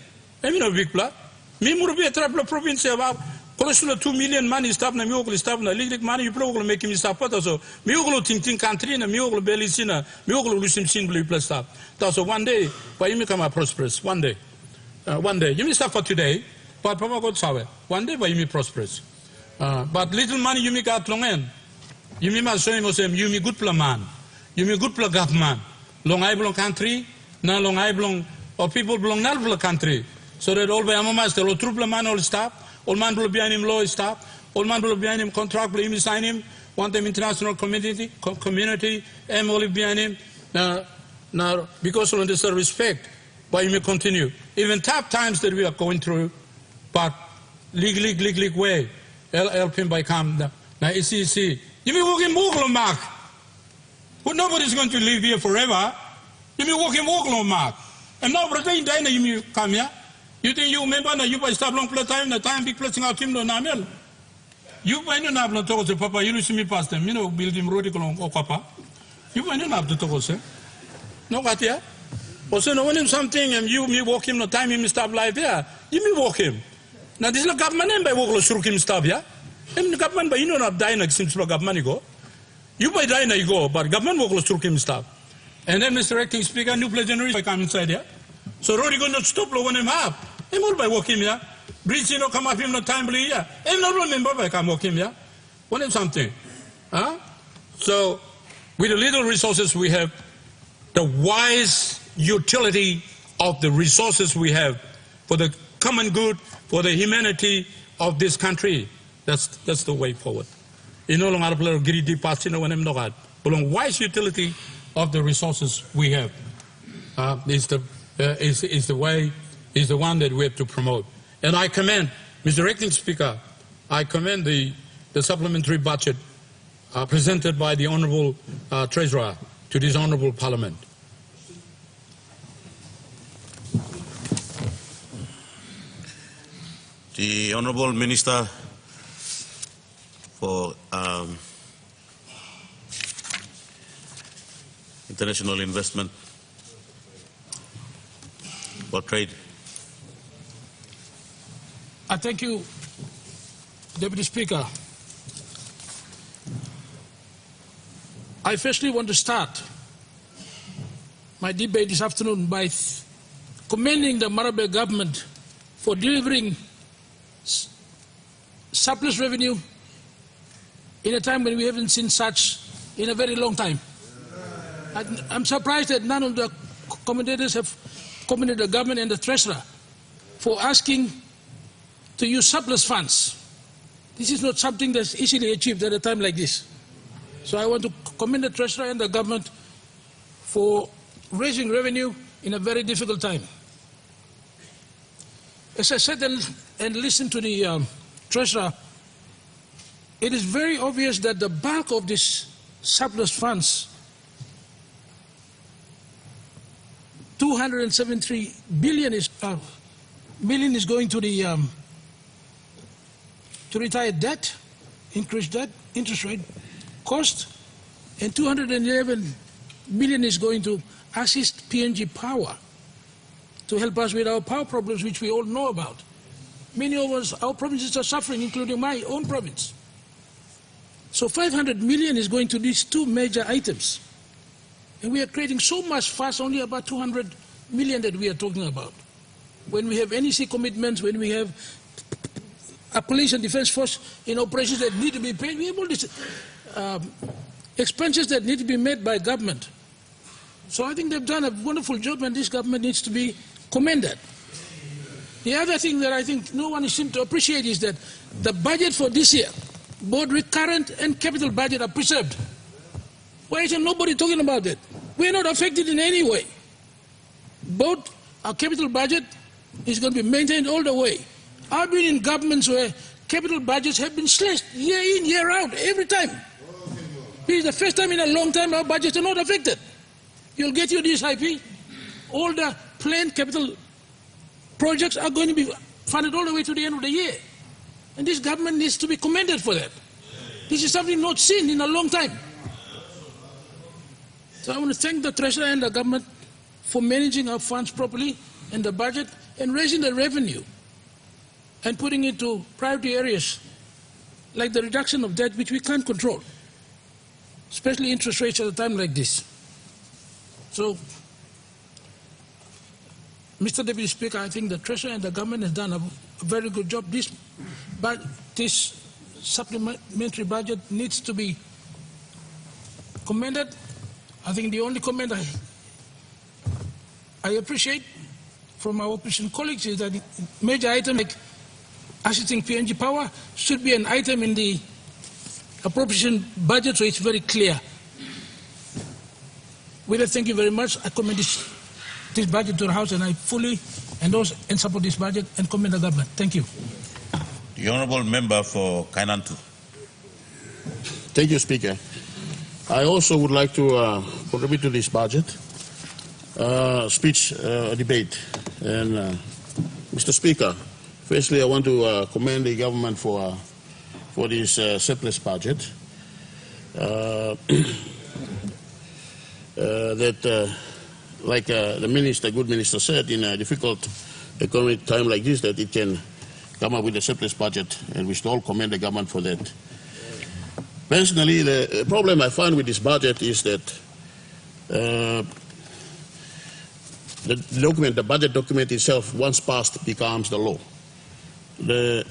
I mean, a big plot. Me would be a trouble province about close to 2 million money stop na miyokul stop na liglic money you probably make him stop but also miyokul ting country na miyokul belisina miyokul lusim simply plus stop. So one day, why you become a prosperous? One day, you may stop for today, but Papa God saw one day, why you may prosperous. But little money you may got long end. You may show him you may good plan man, you may good plan government. Long I belong country, now long I belong or people belong not belong country. So that all by Amamas, the true man all stop, all man will behind him law stop, all man will behind him contract will him sign him, want them international community, and all behind him. Now because of this respect, why you may continue. Even tough times that we are going through, but legally way, help him by come. Now ECC. You may walk in Mogul Mark. But nobody's going to live here forever. You may walk in Mogul Mark. And now brother in Dina you may come here. You think you remember that you by stop long play time, the time big placing out him no namel. You by no nab to say Papa, you see me past them, you know, build him road or Papa. You by no nab to talk say. No got here. Also no one him something and you me walk him no time him stop life here. You may walk him. Now this is the government name by walk through him stop here. And the government by you know not dying like seems to government go. You by dying you go, but government walk through him stop. And then Mr. Acting Speaker, new pledge by come inside here. So Roddy going to stop low when him up. I'm all by walking here. Bridge no come up him no time here. I'm not remember by come walking here. What is something? Huh? So with the little resources we have, the wise utility of the resources we have for the common good, for the humanity of this country, that's the way forward. You no longer play greedy past, you know, when I'm not but on wise utility of the resources we have is the way, is the one that we have to promote. And I commend, Mr. Acting Speaker, I commend the supplementary budget presented by the Honourable Treasurer to this Honourable Parliament. The Honourable Minister for International Investment, for Trade. I thank you, Deputy Speaker. I firstly want to start my debate this afternoon by commending the Marabe government for delivering surplus revenue in a time when we haven't seen such in a very long time. I'm surprised that none of the commentators have commended the government and the treasurer for asking to use surplus funds. This is not something that's easily achieved at a time like this. So I want to commend the treasurer and the government for raising revenue in a very difficult time. As I said and listened to the treasurer, it is very obvious that the bulk of these surplus funds, 273 billion is going to the to retire debt, increased debt, interest rate, cost, and 211 billion is going to assist PNG Power to help us with our power problems, which we all know about. Many of us, our provinces are suffering, including my own province. So 500 million is going to these two major items. And we are creating so much fuss, only about 200 million that we are talking about. When we have NEC commitments, when we have a police and defense force in operations that need to be paid, we have all these expenses that need to be made by government. So I think they've done a wonderful job, and this government needs to be commended. The other thing that I think no one seems to appreciate is that the budget for this year, both recurrent and capital budget, are preserved. Why isn't nobody talking about that? We're not affected in any way. Both our capital budget is going to be maintained all the way. I've been in governments where capital budgets have been slashed year in, year out, every time. This is the first time in a long time our budgets are not affected. You'll get your DSIP. All the planned capital projects are going to be funded all the way to the end of the year. And this government needs to be commended for that. This is something not seen in a long time. So I want to thank the treasurer and the government for managing our funds properly and the budget and raising the revenue and putting it to priority areas like the reduction of debt, which we can't control, especially interest rates at a time like this. So, Mr. Deputy Speaker, I think the treasurer and the government has done a very good job. This supplementary budget needs to be commended. I think the only comment I appreciate from our opposition colleagues is that major item like assisting PNG Power should be an item in the appropriation budget, so it's very clear. With that, thank you very much. I commend this budget to the House, and I fully endorse and support this budget and commend the government. Thank you. The Honourable Member for Kainantu. Thank you, Speaker. I also would like to contribute to this budget debate. And Mr. Speaker, firstly, I want to commend the government for this surplus budget. Like the good minister said, in a difficult economic time like this, that it can come up with a surplus budget, and we should all commend the government for that. Personally, the problem I find with this budget is that the budget document itself, once passed, becomes the law. The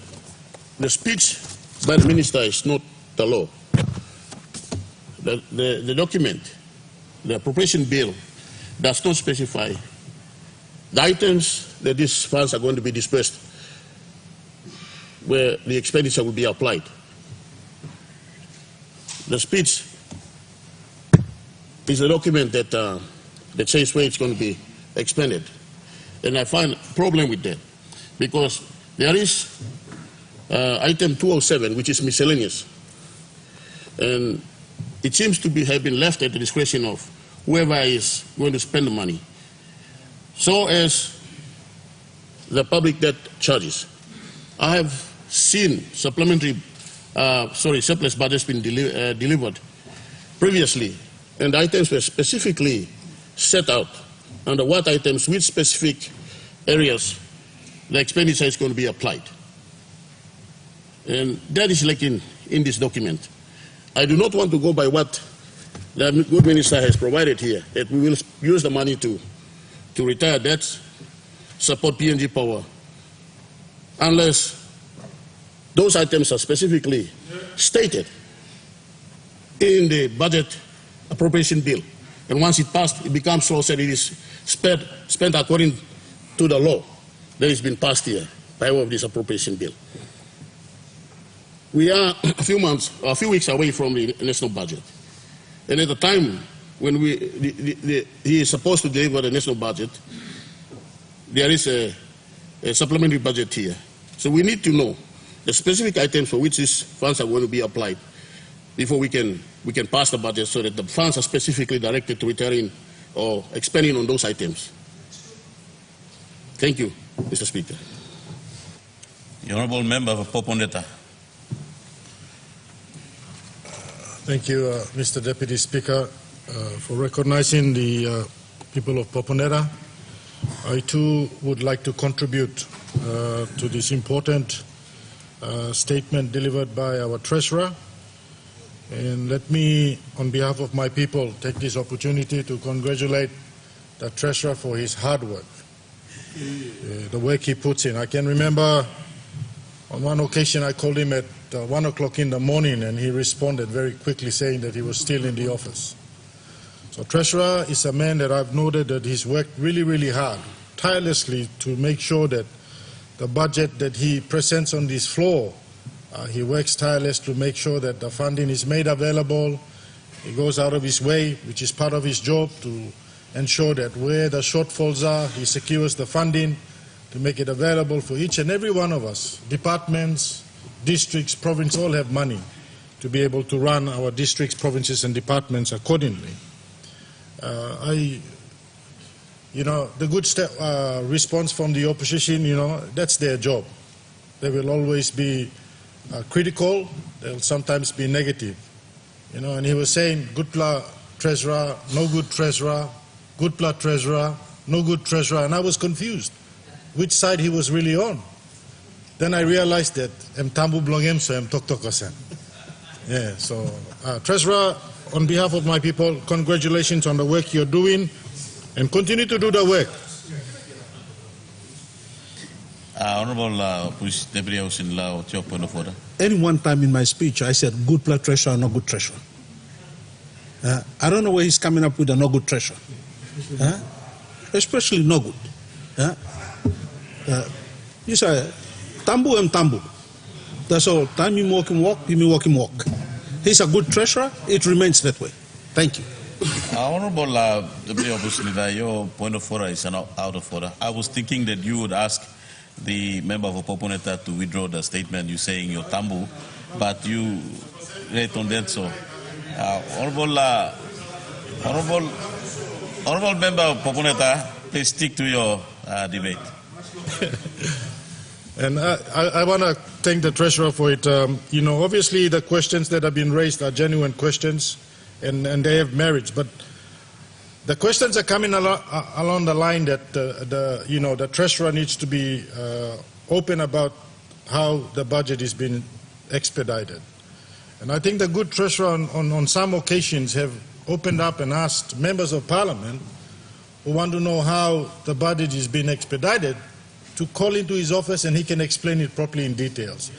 speech by the minister is not the law. The document, the appropriation bill, does not specify the items that these funds are going to be dispersed, where the expenditure will be applied. The speech is a document that says where it's going to be expended. And I find a problem with that, because there is item 207, which is miscellaneous. And it seems to have been left at the discretion of whoever is going to spend the money, so as the public debt charges. I have seen surplus budgets been delivered previously, and items were specifically set out under what items, which specific areas the expenditure is going to be applied. And that is lacking in this document. I do not want to go by what the good minister has provided here, that we will use the money to retire debts, support PNG Power unless those items are specifically stated in the budget appropriation bill. And once it passed, it becomes law, said it is spent according to the law that has been passed here by way of this appropriation bill. We are a few weeks away from the national budget. And at the time when he is supposed to deliver the national budget, there is a supplementary budget here. So we need to know the specific items for which these funds are going to be applied before we can pass the budget, so that the funds are specifically directed to retiring or expending on those items. Thank you, Mr. Speaker. The Honourable Member for Poponeta. Thank you, Mr. Deputy Speaker, for recognizing the people of Poponeta. I too would like to contribute to this important statement delivered by our Treasurer. And let me, on behalf of my people, take this opportunity to congratulate the Treasurer for his hard work, the work he puts in. I can remember on one occasion I called him at 1 o'clock in the morning, and he responded very quickly saying that he was still in the office. So Treasurer is a man that I've noted that he's worked really, really hard, tirelessly, to make sure that the budget that he presents on this floor, he works tirelessly to make sure that the funding is made available. He goes out of his way, which is part of his job, to ensure that where the shortfalls are, he secures the funding to make it available for each and every one of us. Departments, districts, provinces all have money to be able to run our districts, provinces and departments accordingly. The good response from the opposition, that's their job. They will always be critical, they'll sometimes be negative. And he was saying, good pla treasurer, no good treasurer, good pla treasurer, no good treasurer, and I was confused which side he was really on. Then I realized that Tambu Blongem, so Toktokasan. Yeah, so Treasurer, on behalf of my people, congratulations on the work you're doing, and continue to do the work. Honourable Police Deputy Housin Lao, what's your point of order? Any one time in my speech, I said good blood treasurer, no good treasurer. I don't know where he's coming up with a no good treasurer. Especially no good. You say, Tambu and Tambu. That's all. Time you walk him walk, you walk him walk. He's a good treasurer, it remains that way. Thank you. Honourable Deputy Housin, your point of order is out of order. I was thinking that you would ask the member for Poponeta to withdraw the statement you saying your Tambu, but you read on that. So, honourable member of Poponeta, please stick to your debate. And I want to thank the Treasurer for it. Obviously the questions that have been raised are genuine questions, and they have merits. But the questions are coming along the line that the Treasurer needs to be open about how the budget is being expedited. And I think the good Treasurer on some occasions have opened up and asked members of Parliament who want to know how the budget is being expedited to call into his office, and he can explain it properly in details.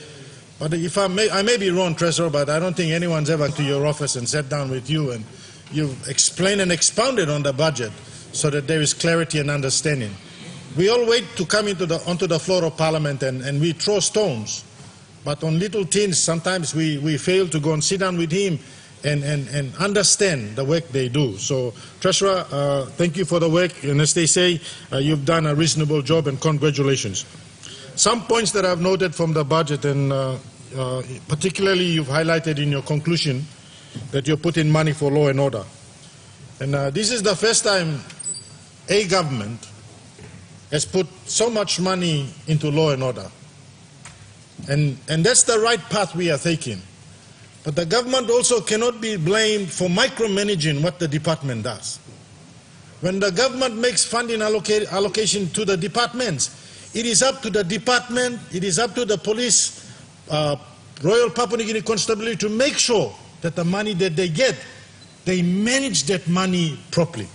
But if I may be wrong, Treasurer, but I don't think anyone's ever to your office and sat down with you and you've explained and expounded on the budget so that there is clarity and understanding. We all wait to come onto the floor of Parliament and we throw stones, but on little things sometimes we fail to go and sit down with him and understand the work they do. So, Treasurer, thank you for the work, and as they say, you've done a reasonable job, and congratulations. Some points that I've noted from the budget, and particularly you've highlighted in your conclusion that you're putting money for law and order. And this is the first time a government has put so much money into law and order. And that's the right path we are taking. But the government also cannot be blamed for micromanaging what the department does. When the government makes funding allocation to the departments, it is up to the department, it is up to the police, Royal Papua New Guinea Constabulary to make sure that the money that they get, they manage that money properly.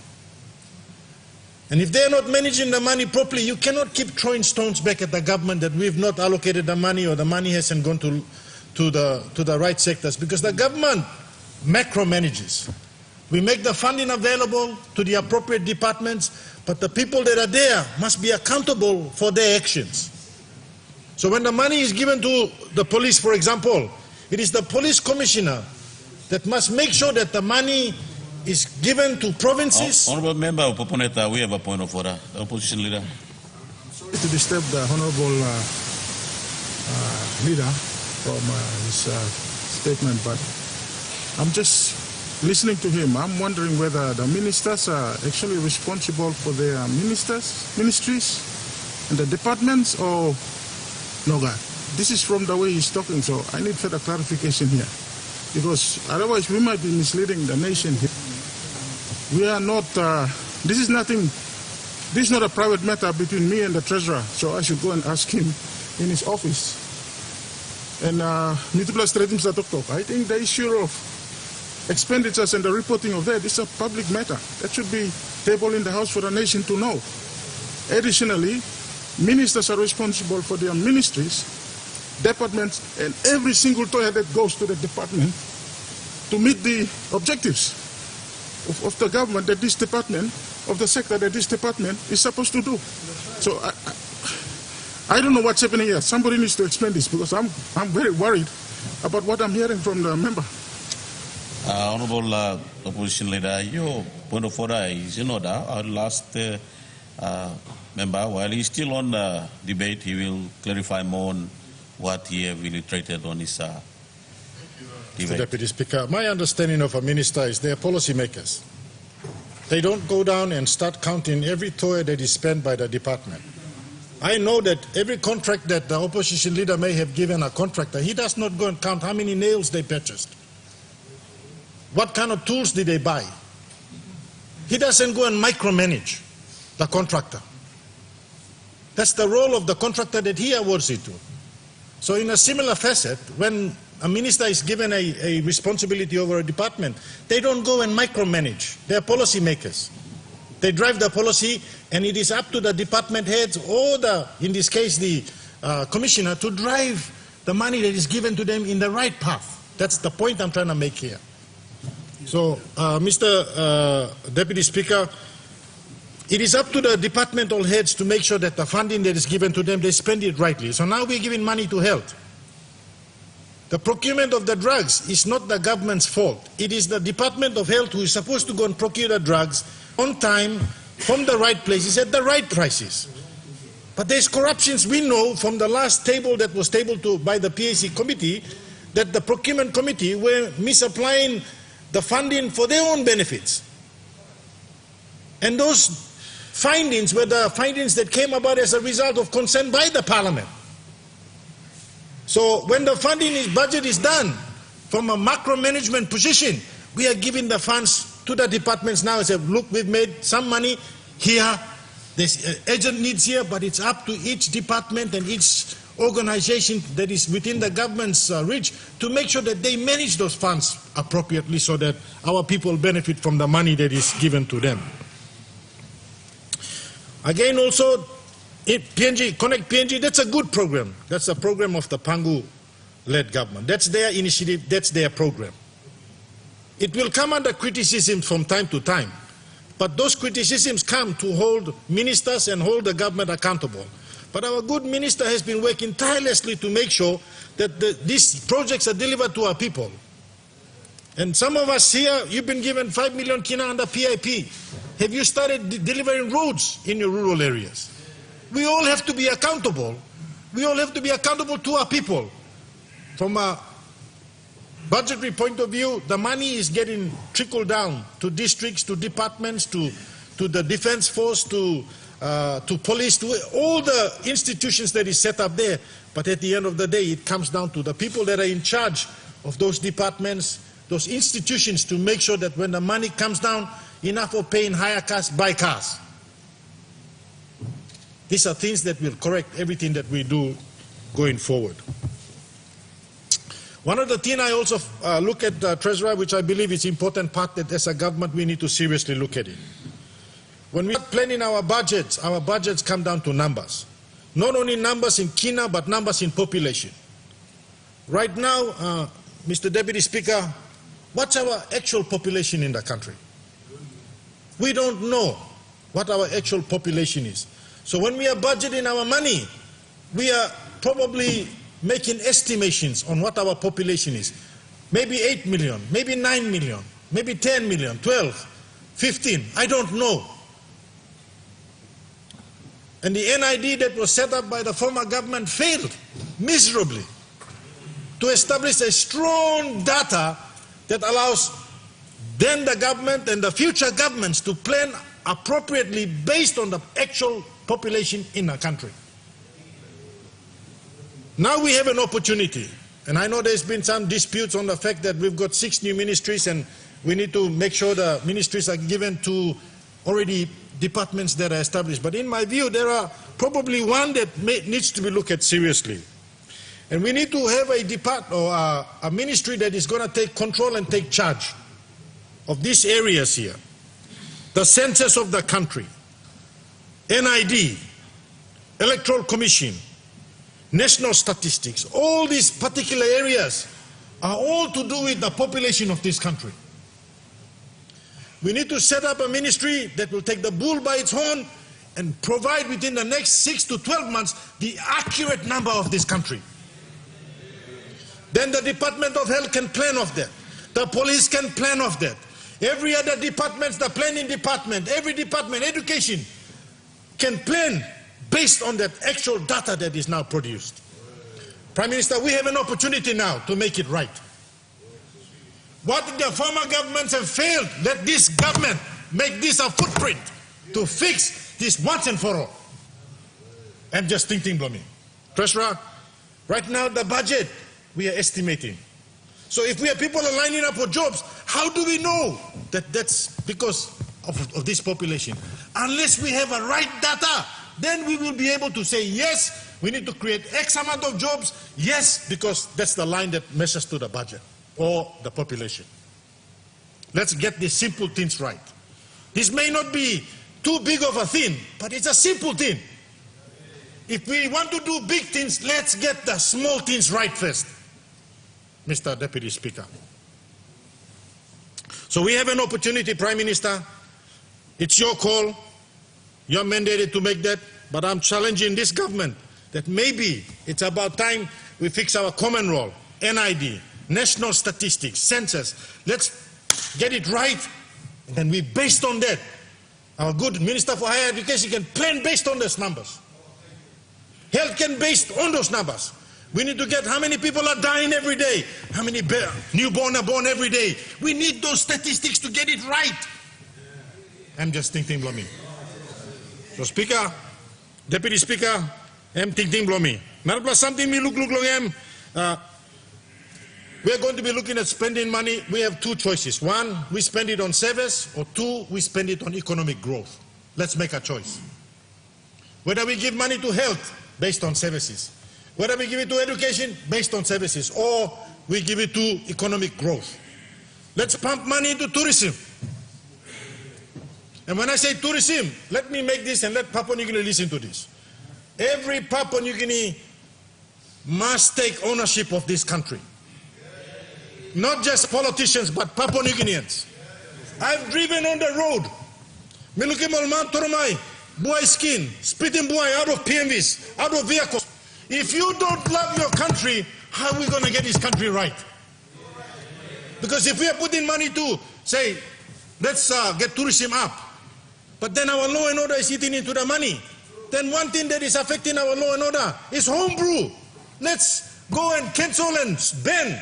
And if they're not managing the money properly, you cannot keep throwing stones back at the government that we've not allocated the money or the money hasn't gone to the right sectors, because the government macro-manages. We make the funding available to the appropriate departments, but the people that are there must be accountable for their actions. So when the money is given to the police, for example, it is the police commissioner that must make sure that the money is given to provinces. Honourable Member of Poponeta, we have a point of order. The opposition leader. Sorry to disturb the Honourable leader from his statement, but I'm just listening to him. I'm wondering whether the ministers are actually responsible for their ministries and the departments, or no, God. This is from the way he's talking, so I need further clarification here, because otherwise we might be misleading the nation here. We are not, this is not a private matter between me and the treasurer, so I should go and ask him in his office. And I think the issue of expenditures and the reporting of that is a public matter. That should be tabled in the House for the nation to know. Additionally, ministers are responsible for their ministries, departments, and every single toilet that goes to the department to meet the objectives of the government that this department, of the sector that this department is supposed to do. So I don't know what's happening here. Somebody needs to explain this, because I'm very worried about what I'm hearing from the member. Honourable Opposition Leader, your point of order is in order. Our last member, while he's still on the debate, he will clarify more on what he have illustrated on his debate. Mr. Deputy Speaker, my understanding of a minister is they are policy makers. They don't go down and start counting every toy that is spent by the department. I know that every contract that the opposition leader may have given a contractor, he does not go and count how many nails they purchased. What kind of tools did they buy? He doesn't go and micromanage the contractor. That's the role of the contractor that he awards it to. So in a similar facet, when a minister is given a responsibility over a department, they don't go and micromanage. They are policy makers. They drive the policy, and it is up to the department heads or in this case, the commissioner to drive the money that is given to them in the right path. That's the point I'm trying to make here. So, Mr. Deputy Speaker, it is up to the departmental heads to make sure that the funding that is given to them, they spend it rightly. So now we're giving money to health. The procurement of the drugs is not the government's fault. It is the Department of Health who is supposed to go and procure the drugs on time, from the right places, at the right prices. But there's corruptions. We know from the last table that was tabled by the PAC committee that the procurement committee were misapplying the funding for their own benefits. And those findings were the findings that came about as a result of consent by the parliament. So when the funding budget is done from a macro management position, we are giving the funds to the departments now and say, look, we've made some money here, there's urgent needs here, but it's up to each department and each organization that is within the government's reach to make sure that they manage those funds appropriately so that our people benefit from the money that is given to them. Again, also, PNG, Connect PNG, that's a good program. That's a program of the Pangu-led government. That's their initiative, that's their program. It will come under criticism from time to time, but those criticisms come to hold ministers and hold the government accountable. But our good minister has been working tirelessly to make sure that these projects are delivered to our people. And some of us here, you've been given 5 million kina under PIP. Have you started delivering roads in your rural areas? We all have to be accountable. We all have to be accountable to our people. From a budgetary point of view, the money is getting trickled down to districts, to departments, to the defense force, to police, to all the institutions that is set up there. But at the end of the day, it comes down to the people that are in charge of those departments, those institutions, to make sure that when the money comes down, enough of paying higher cars, buy cars. These are things that will correct everything that we do going forward. One of the things I also look at, Treasurer, which I believe is an important part that as a government we need to seriously look at it. When we are planning our budgets come down to numbers. Not only numbers in kina, but numbers in population. Right now, Mr. Deputy Speaker, what's our actual population in the country? We don't know what our actual population is. So when we are budgeting our money, we are probably making estimations on what our population is. Maybe 8 million, maybe 9 million, maybe 10 million, 12, 15, I don't know. And the NID that was set up by the former government failed miserably to establish a strong data that allows then the government and the future governments to plan appropriately based on the actual population in our country. Now we have an opportunity, and I know there's been some disputes on the fact that we've got 6 new ministries and we need to make sure the ministries are given to already departments that are established. But in my view, there are probably one that needs to be looked at seriously. And we need to have a ministry that is going to take control and take charge of these areas here. The census of the country, NID, Electoral Commission, national statistics, all these particular areas are all to do with the population of this country. We need to set up a ministry that will take the bull by its horn and provide within the next 6 to 12 months the accurate number of this country. Then the Department of Health can plan of that. The police can plan of that. Every other department, the planning department, every department, education, can plan based on that actual data that is now produced. Prime Minister, we have an opportunity now to make it right. What the former governments have failed, let this government make this a footprint to fix this once and for all. I'm just thinking, Blomi. Treasurer, right now the budget, we are estimating. So if we have people are lining up for jobs, how do we know that that's because of this population? Unless we have a right data, then we will be able to say, yes, we need to create X amount of jobs, yes, because that's the line that measures to the budget or the population. Let's get these simple things right. This may not be too big of a thing, but it's a simple thing. If we want to do big things, let's get the small things right first, Mr. Deputy Speaker. So we have an opportunity, Prime Minister. It's your call. You're mandated to make that, but I'm challenging this government that maybe it's about time we fix our common role, NID, national statistics, census. Let's get it right, and then we, based on that, our good Minister for Higher Education can plan based on those numbers. Health can based on those numbers. We need to get how many people are dying every day, how many newborn are born every day. We need those statistics to get it right. I'm just thinking, Blomi. So Speaker, Deputy Speaker, I'm thinking, Blomi. Plus something we look long. We're going to be looking at spending money. We have two choices. One, we spend it on service, or two, we spend it on economic growth. Let's make a choice. Whether we give money to health based on services, whether we give it to education based on services, or we give it to economic growth. Let's pump money into tourism. And when I say tourism, let me make this and let Papua New Guinea listen to this. Every Papua New Guinea must take ownership of this country. Not just politicians, but Papua New Guineans. I've driven on the road. Miluki Molman Toromai, Buai skin, spitting Buai out of PMVs, out of vehicles. If you don't love your country, how are we going to get this country right? Because if we are putting money to, say, let's get tourism up, but then our law and order is eating into the money, then one thing that is affecting our law and order is homebrew. Let's go and cancel and ban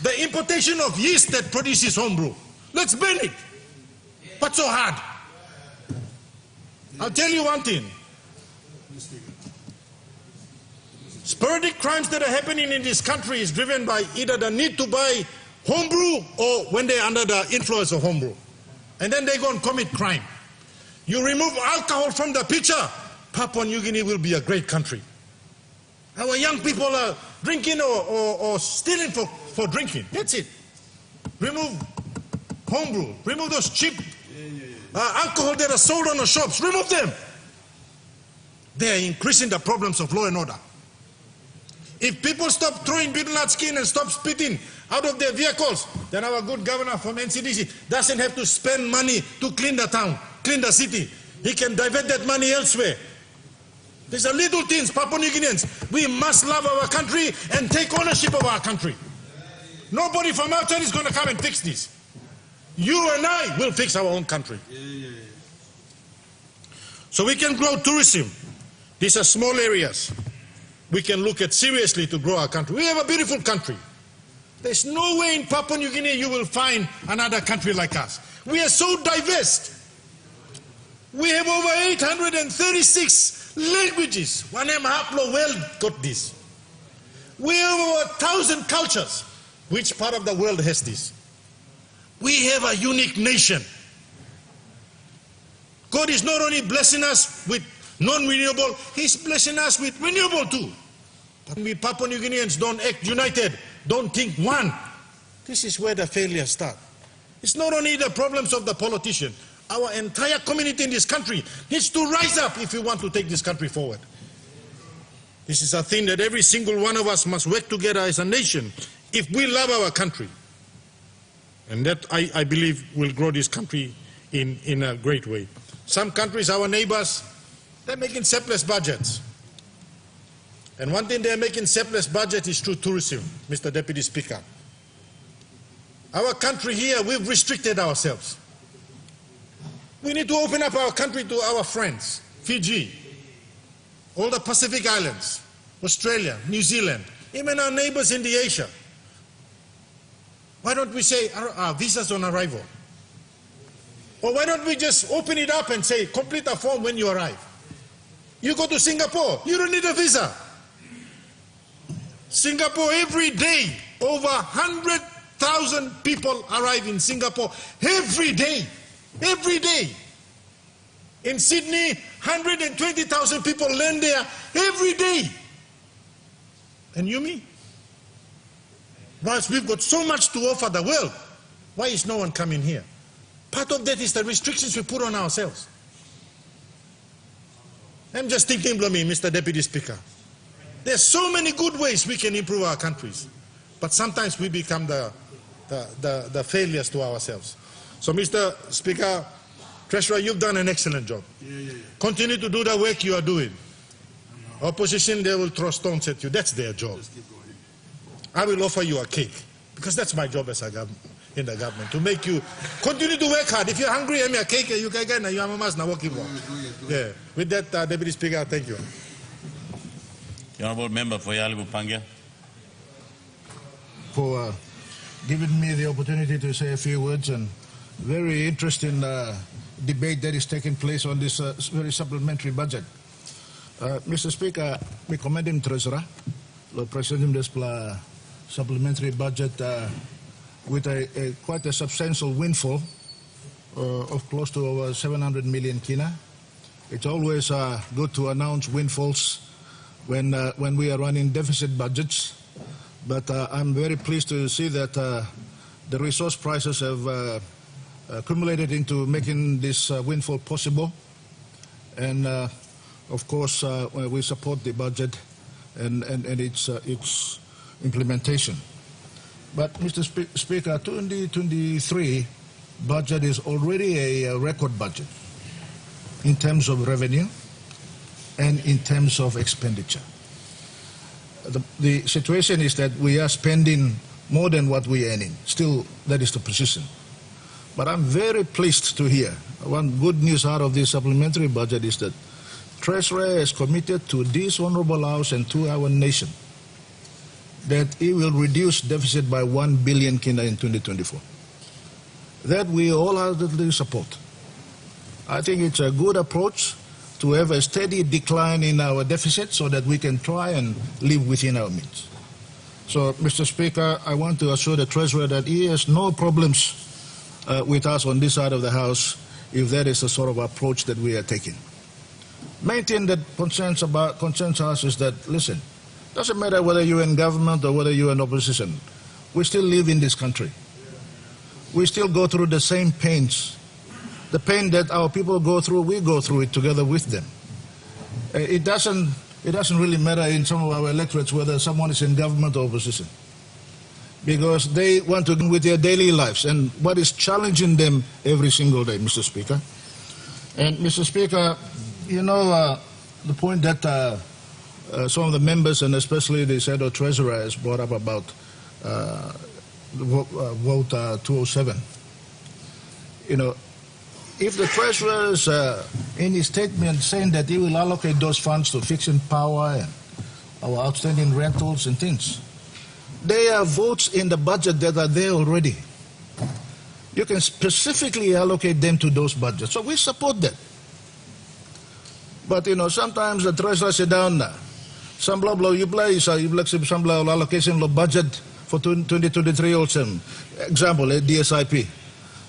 the importation of yeast that produces homebrew. Let's ban it. What's so hard? I'll tell you one thing. Sporadic crimes that are happening in this country is driven by either the need to buy homebrew or when they're under the influence of homebrew. And then they go and commit crime. You remove alcohol from the picture, Papua New Guinea will be a great country. Our young people are drinking or stealing for drinking. That's it. Remove homebrew. Remove those cheap Alcohol that are sold on the shops, remove them. They are increasing the problems of law and order. If people stop throwing butyl skin and stop spitting out of their vehicles, then our good governor from NCDC doesn't have to spend money to clean the town, clean the city. He can divert that money elsewhere. These are little things, Papua New Guineans. We must love our country and take ownership of our country. Nobody from outside is going to come and fix this. You and I will fix our own country. So we can grow tourism. These are small areas we can look at seriously to grow our country. We have a beautiful country. There's no way in Papua New Guinea you will find another country like us. We are so diverse. We have over 836 languages. One Haplo world got this. We have over 1,000 cultures. Which part of the world has this? We have a unique nation. God is not only blessing us with non-renewable, He's blessing us with renewable too. But we Papua New Guineans don't act united, don't think one. This is where the failures start. It's not only the problems of the politician. Our entire community in this country needs to rise up if we want to take this country forward. This is a thing that every single one of us must work together as a nation if we love our country. And that, I believe, will grow this country in a great way. Some countries, our neighbors, they're making surplus budgets. And one thing they're making surplus budget is through tourism, Mr. Deputy Speaker. Our country here, we've restricted ourselves. We need to open up our country to our friends, Fiji, all the Pacific Islands, Australia, New Zealand, even our neighbors in the Asia. Why don't we say visas on arrival? Or why don't we just open it up and say, complete a form when you arrive? You go to Singapore, you don't need a visa. Singapore, every day, over 100,000 people arrive in Singapore every day. Every day. In Sydney, 120,000 people land there every day. And you mean? Whilst we've got so much to offer the world, why is no one coming here? Part of that is the restrictions we put on ourselves. I'm just thinking, Blomi, Mr. Deputy Speaker. There's so many good ways we can improve our countries, but sometimes we become the failures to ourselves. So, Mr. Speaker, Treasurer, you've done an excellent job. Continue to do the work you are doing. Opposition, they will throw stones at you. That's their job. I will offer you a cake, because that's my job as a in the government, to make you continue to work hard. If you're hungry, I'm a cake, you can get you must now work. Yeah. With that, Deputy Speaker, thank you. The Honourable Member for Yalibu Pangia. For giving me the opportunity to say a few words, and very interesting debate that is taking place on this very supplementary budget. Mr. Speaker, we commend him, Treasurer, the President des supplementary budget with quite a substantial windfall of close to over 700 million kina. It's always good to announce windfalls when we are running deficit budgets, but I'm very pleased to see that the resource prices have accumulated into making this windfall possible, and of course we support the budget and its implementation. But Mr. Speaker, 2023 budget is already a record budget in terms of revenue and in terms of expenditure. The situation is that we are spending more than what we are earning. Still, that is the position. But I'm very pleased to hear one good news out of this supplementary budget is that Treasurer is committed to this Honourable House and to our nation that it will reduce deficit by 1 billion kina in 2024. That we wholeheartedly support. I think it's a good approach to have a steady decline in our deficit so that we can try and live within our means. So, Mr. Speaker, I want to assure the Treasurer that he has no problems with us on this side of the House if that is the sort of approach that we are taking. Main thing that concerns us is that, listen, doesn't matter whether you're in government or whether you're in opposition, we still live in this country. We still go through the same pains the pain that our people go through, we go through it together with them. It doesn't really matter in some of our electorates whether someone is in government or opposition, because they want to get with their daily lives and what is challenging them every single day, Mr. Speaker. And Mr. Speaker, you know the point that some of the members and especially the Shadow Treasurer has brought up about vote 207. You know, if the Treasurer is in his statement saying that he will allocate those funds to fixing power and our outstanding rentals and things, there are votes in the budget that are there already. You can specifically allocate them to those budgets. So we support that. But you know, sometimes the Treasurer sit down now. Some blah blah you play, so you like some blah allocation of budget for 2023 also. Example, DSIP.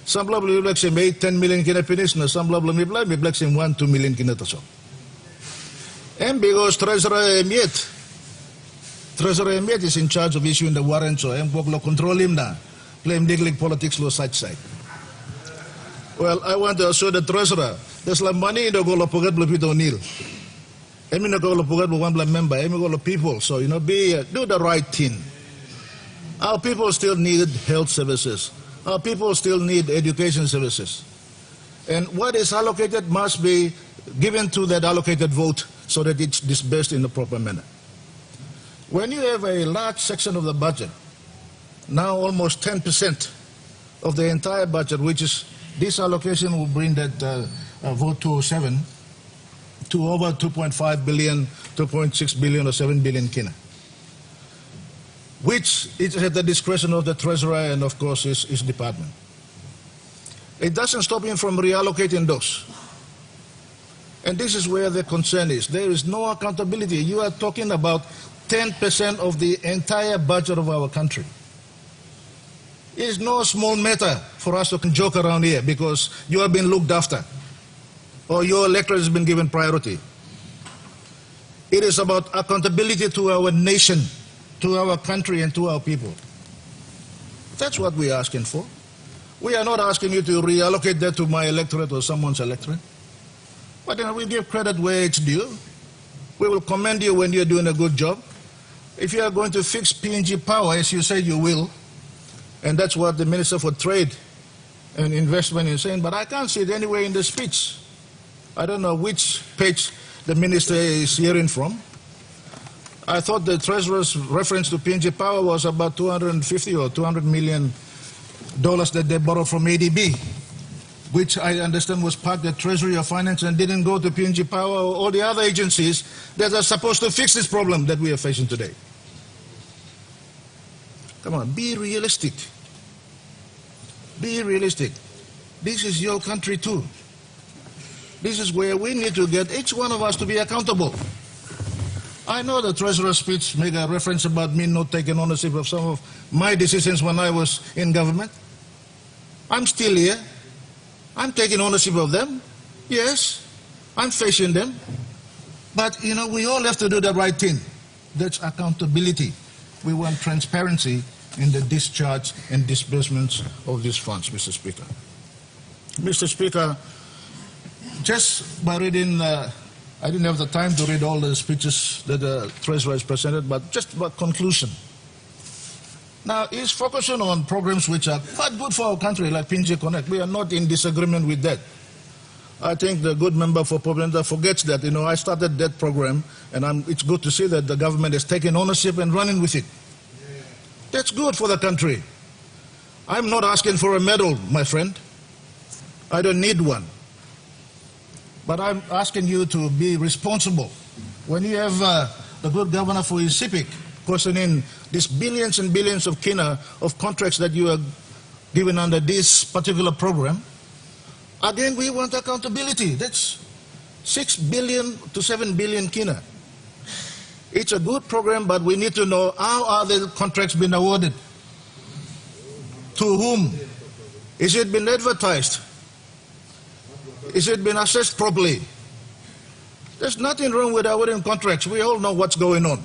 Some blah blah you like some 8-10 million kina finish na some blah blah me like some 1-2 million kina to so. And because Treasurer Emiet is in charge of issuing the warrants, so and control him now. Play him legal politics law side. Well, I want to assure the Treasurer there's like money in the goal of pocket Blue O'Neill. I mean, the goal of pocket one member, I mean, goal of people. So, you know, do the right thing. Our people still need health services. Our people still need education services. And what is allocated must be given to that allocated vote so that it's disbursed in the proper manner. When you have a large section of the budget, now almost 10% of the entire budget, which is this allocation will bring that vote 207 to over 2.5 billion, 2.6 billion or 7 billion kina, which is at the discretion of the Treasurer and of course his department. It doesn't stop him from reallocating those. And this is where the concern is. There is no accountability. You are talking about 10% of the entire budget of our country. It is no small matter for us to joke around here because you have been looked after or your electorate has been given priority. It is about accountability to our nation, to our country and to our people. That's what we are asking for. We are not asking you to reallocate that to my electorate or someone's electorate. But you know, we give credit where it's due. We will commend you when you're doing a good job. If you are going to fix PNG Power, as you said you will, and that's what the Minister for Trade and Investment is saying, but I can't see it anywhere in the speech. I don't know which page the Minister is hearing from. I thought the Treasurer's reference to PNG Power was about $250 or $200 million that they borrowed from ADB, which I understand was parked at Treasury or Finance and didn't go to PNG Power or all the other agencies that are supposed to fix this problem that we are facing today. Come on, be realistic. Be realistic. This is your country too. This is where we need to get each one of us to be accountable. I know the Treasurer's speech made a reference about me not taking ownership of some of my decisions when I was in government. I'm still here. I'm taking ownership of them. Yes, I'm facing them. But, you know, we all have to do the right thing. That's accountability. We want transparency in the discharge and disbursements of these funds, Mr. Speaker. Mr. Speaker, just by reading, I didn't have the time to read all the speeches that the Treasurer has presented, but just about conclusion. Now, he's focusing on programs which are quite good for our country, like PNG Connect. We are not in disagreement with that. I think the good member for Populenta forgets that, you know, I started that program, and it's good to see that the government is taking ownership and running with it. That's good for the country. I'm not asking for a medal, my friend. I don't need one. But I'm asking you to be responsible. When you have the good governor for his CIPIC questioning these billions and billions of kina of contracts that you are given under this particular program, again, we want accountability. That's 6 billion to 7 billion kina. It's a good program, but we need to know how are the contracts being awarded? To whom? Is it been advertised? Is it been assessed properly? There's nothing wrong with awarding contracts. We all know what's going on.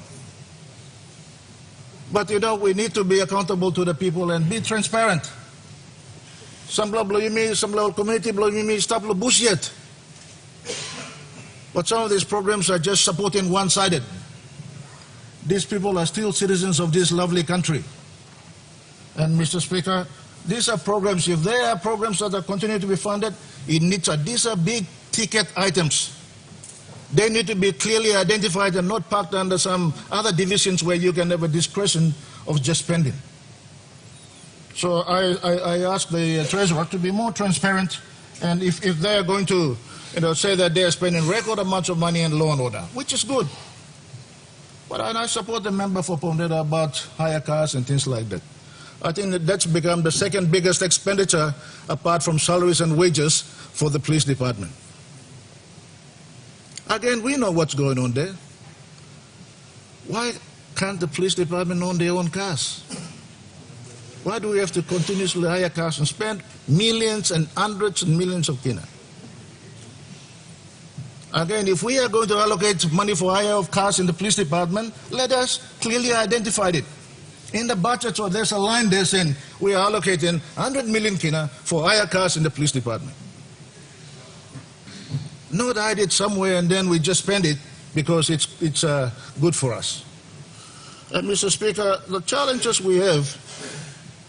But you know, we need to be accountable to the people and be transparent. Some level community stop bullshit. But some of these programs are just supporting one-sided. These people are still citizens of this lovely country. And Mr. Speaker, these are programs, if there are programs that are continuing to be funded, these are big ticket items. They need to be clearly identified and not parked under some other divisions where you can have a discretion of just spending. So I ask the Treasurer to be more transparent, and if they are going to say that they are spending record amounts of money in law and order, which is good. But I support the member for Pondera about hire cars and things like that. I think that's become the second biggest expenditure apart from salaries and wages for the police department. Again, we know what's going on there. Why can't the police department own their own cars? Why do we have to continuously hire cars and spend millions and hundreds and millions of kina? Again, if we are going to allocate money for hire of cars in the police department, let us clearly identify it. In the budget, so there's a line there saying we are allocating 100 million kina for hire cars in the police department. Not hide it somewhere and then we just spend it because it's good for us. And Mr. Speaker, the challenges we have,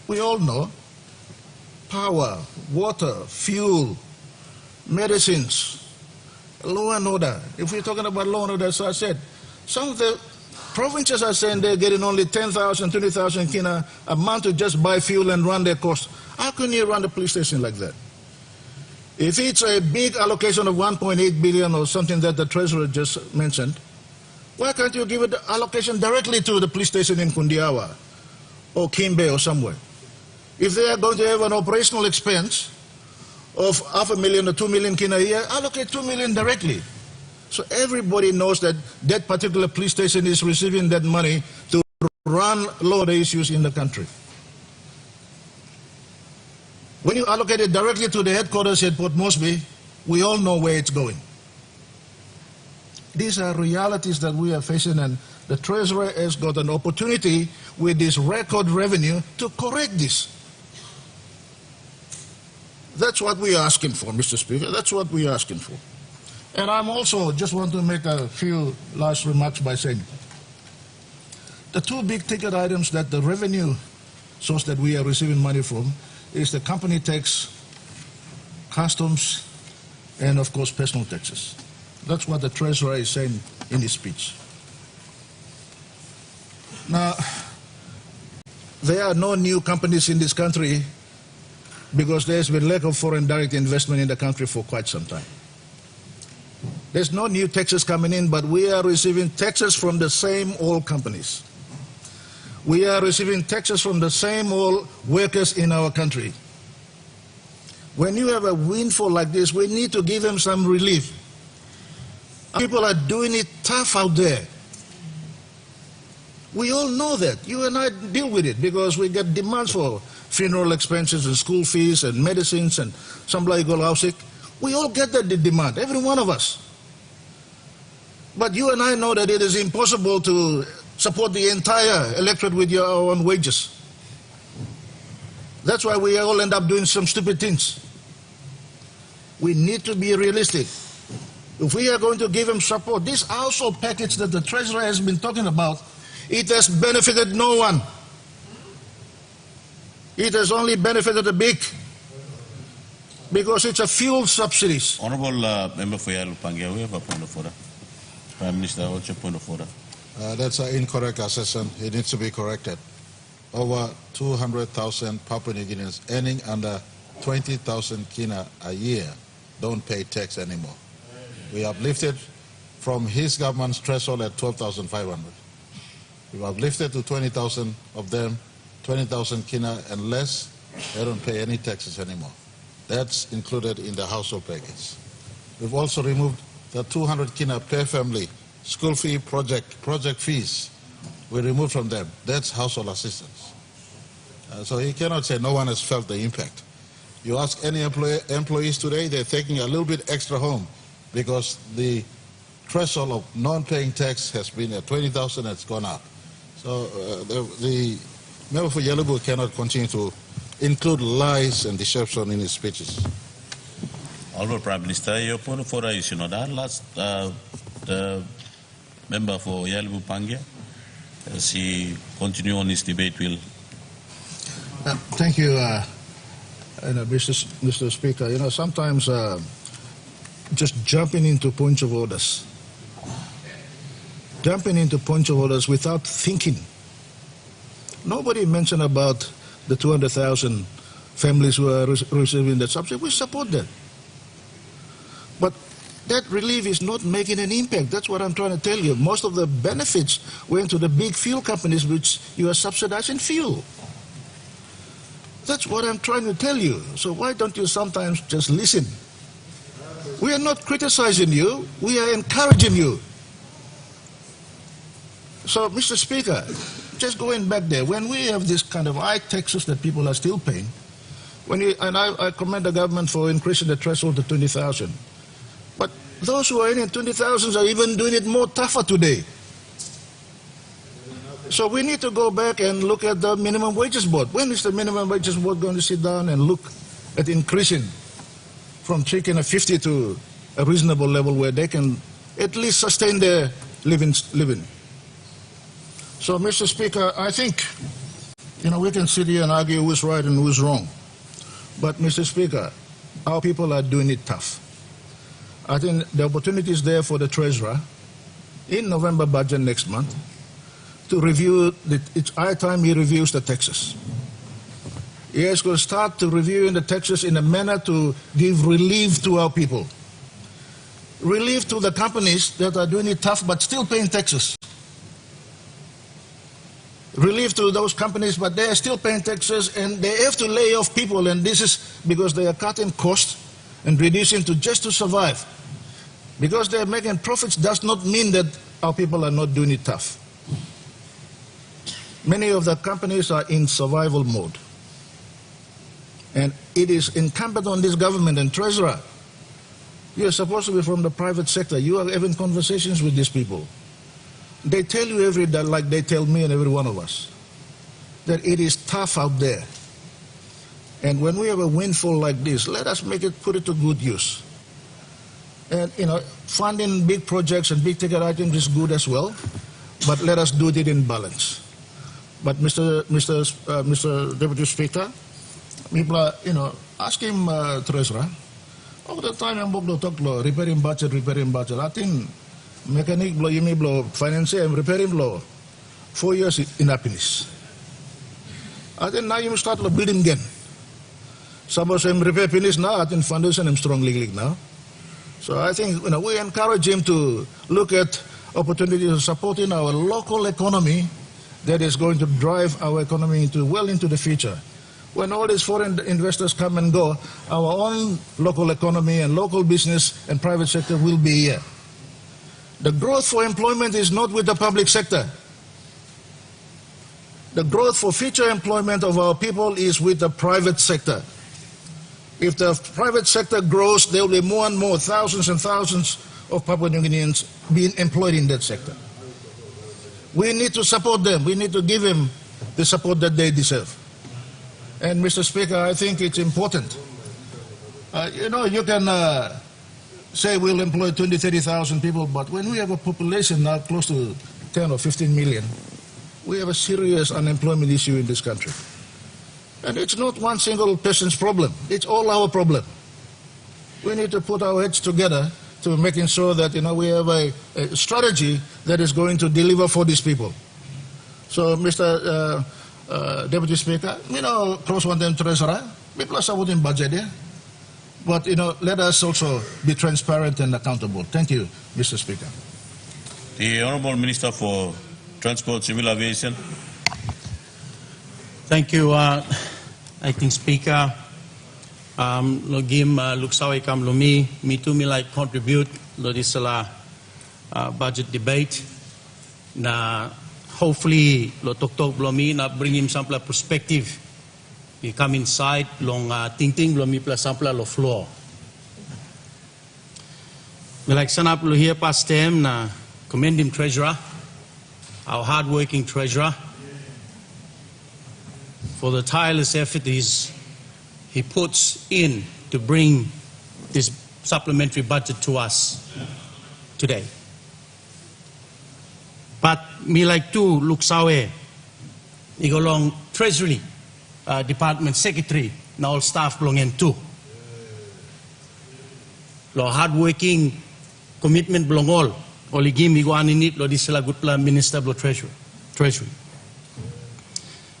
we all know: power, water, fuel, medicines, law and order. If we're talking about law and order, as I said, some of the provinces are saying they're getting only 10,000, 20,000 kina a month to just buy fuel and run their costs. How can you run the police station like that? If it's a big allocation of 1.8 billion or something that the Treasurer just mentioned, why can't you give it allocation directly to the police station in Kundiawa or Kimbe or somewhere? If they are going to have an operational expense of 500,000 or 2 million kina a year, allocate 2 million directly. So everybody knows that that particular police station is receiving that money to run law issues in the country. When you allocate it directly to the headquarters at Port Moresby, we all know where it's going. These are realities that we are facing, and the Treasurer has got an opportunity with this record revenue to correct this. That's what we are asking for, Mr. Speaker. That's what we are asking for. And I'm also just want to make a few last remarks by saying the two big ticket items that the revenue source that we are receiving money from is the company tax, customs, and of course personal taxes. That's what the Treasurer is saying in his speech. Now, there are no new companies in this country because there's been lack of foreign direct investment in the country for quite some time. There's no new taxes coming in, but we are receiving taxes from the same old companies. We are receiving taxes from the same old workers in our country. When you have a windfall like this, we need to give them some relief. People are doing it tough out there. We all know that. You and I deal with it because we get demands for funeral expenses and school fees and medicines and somebody go out sick. We all get that demand, every one of us. But you and I know that it is impossible to support the entire electorate with your own wages. That's why we all end up doing some stupid things. We need to be realistic. If we are going to give them support, this household package that the Treasurer has been talking about, it has benefited no one. It has only benefited the big because it's a fuel subsidies. Honorable Member for Yalupangia, we have a point of order. Prime Minister, what's your point of order? That's an incorrect assessment. It needs to be corrected. Over 200,000 Papua New Guineans earning under 20,000 kina a year don't pay tax anymore. We have lifted from his government's threshold at 12,500. We have lifted to 20,000 of them, 20,000 kina and less, they don't pay any taxes anymore. That's included in the household package. We've also removed the 200 kina per family school fee project fees. We removed from them. That's household assistance. So he cannot say no one has felt the impact. You ask any employees today, they're taking a little bit extra home because the threshold of non-paying tax has been at 20,000 and it's gone up. So the member for Yalubu cannot continue to include lies and deception in his speeches. Honourable Prime Minister, your point of order is, that last the member for Yalibu Pangia, as he continue on his debate, will. Thank you, Mr. Speaker. Sometimes just jumping into points of orders without thinking. Nobody mentioned about the 200,000 families who are receiving that subsidy. We support that. But that relief is not making an impact. That's what I'm trying to tell you. Most of the benefits went to the big fuel companies, which you are subsidizing fuel. That's what I'm trying to tell you. So why don't you sometimes just listen? We are not criticizing you. We are encouraging you. So, Mr. Speaker, just going back there, when we have this kind of high taxes that people are still paying, I commend the government for increasing the threshold to 20,000. But those who are in 20,000 are even doing it more tougher today. So we need to go back and look at the minimum wages board. When is the minimum wages board going to sit down and look at increasing from 350 to a reasonable level where they can at least sustain their living? So, Mr. Speaker, I think, we can sit here and argue who's right and who's wrong. But, Mr. Speaker, our people are doing it tough. I think the opportunity is there for the Treasurer in November budget next month to review, it's high time he reviews the taxes. He has to start to reviewing the taxes in a manner to give relief to our people. Relief to the companies that are doing it tough but still paying taxes. Relief to those companies, but they are still paying taxes and they have to lay off people, and this is because they are cutting costs and reducing just to survive. Because they are making profits does not mean that our people are not doing it tough. Many of the companies are in survival mode. And it is incumbent on this government and Treasurer. You are supposed to be from the private sector. You are having conversations with these people. They tell you every day, like they tell me and every one of us, that it is tough out there. And when we have a windfall like this, let us put it to good use. And funding big projects and big ticket items is good as well, but let us do it in balance. But Mr. Deputy Speaker, people ask him, Treasurer, all the time I'm talk about repairing budget. I think mechanic blow, you may blow, finance, and repairing blow. 4 years in happiness. I think now you must start building again. Suppose I'm repair finish now, I think foundation I'm strongly now. So I think we encourage him to look at opportunities of supporting our local economy that is going to drive our economy well into the future. When all these foreign investors come and go, our own local economy and local business and private sector will be here. The growth for employment is not with the public sector. The growth for future employment of our people is with the private sector. If the private sector grows, there will be more and more, thousands and thousands of Papua New Guineans being employed in that sector. We need to support them. We need to give them the support that they deserve. And Mr. Speaker, I think it's important. You can say we'll employ 20, 30,000 people, but when we have a population now close to 10 or 15 million, we have a serious unemployment issue in this country. And it's not one single person's problem. It's all our problem. We need to put our heads together to making sure that we have a strategy that is going to deliver for these people. So, Mr. Deputy Speaker, cross-one Treasurer, people are supporting budget here. But let us also be transparent and accountable. Thank you, Mr. Speaker. The Honourable Minister for Transport, Civil Aviation. Thank you, Acting Speaker. Logim luksawi kam lumi, me too me like contribute to this budget debate. Na hopefully lo tok blomi na bring him some perspective. We come inside long ting blomi plus sample lo floor. We like sanap lo here past them na commend him Treasurer, our hard-working Treasurer. for the tireless effort he puts in to bring this supplementary budget to us today. But me like too, Luk Sawe, igolong Treasury Department Secretary, na all staff belonging too. Lo hardworking commitment belong all. Oligim iguan init lo di sila good plan Minister blo Treasury.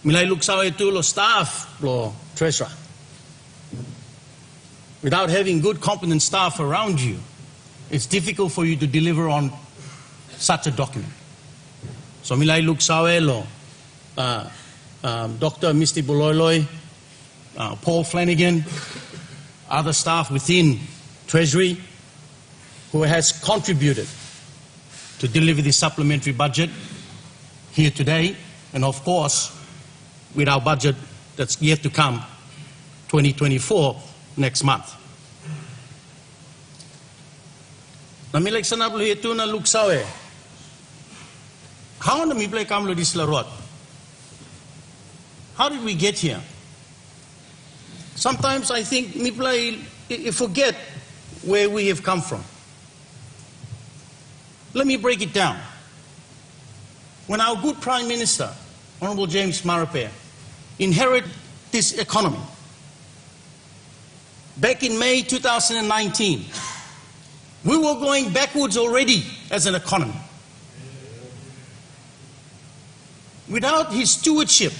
Milay Luk Sawe too lo staff blo Treasurer. Without having good, competent staff around you, it's difficult for you to deliver on such a document. So milay Luk Sawe lo, Dr. Misty Boloiloi, Paul Flanagan, other staff within Treasury who has contributed to deliver the supplementary budget here today, and of course, with our budget that's yet to come, 2024, next month. Namilek sanap lo ito na Luk Sawe. How na mi play kamlo dis larot? How did we get here? Sometimes I think mi play forget where we have come from. Let me break it down. When our good Prime Minister, Honorable James Marape, inherited this economy, back in May 2019, we were going backwards already as an economy. Without his stewardship,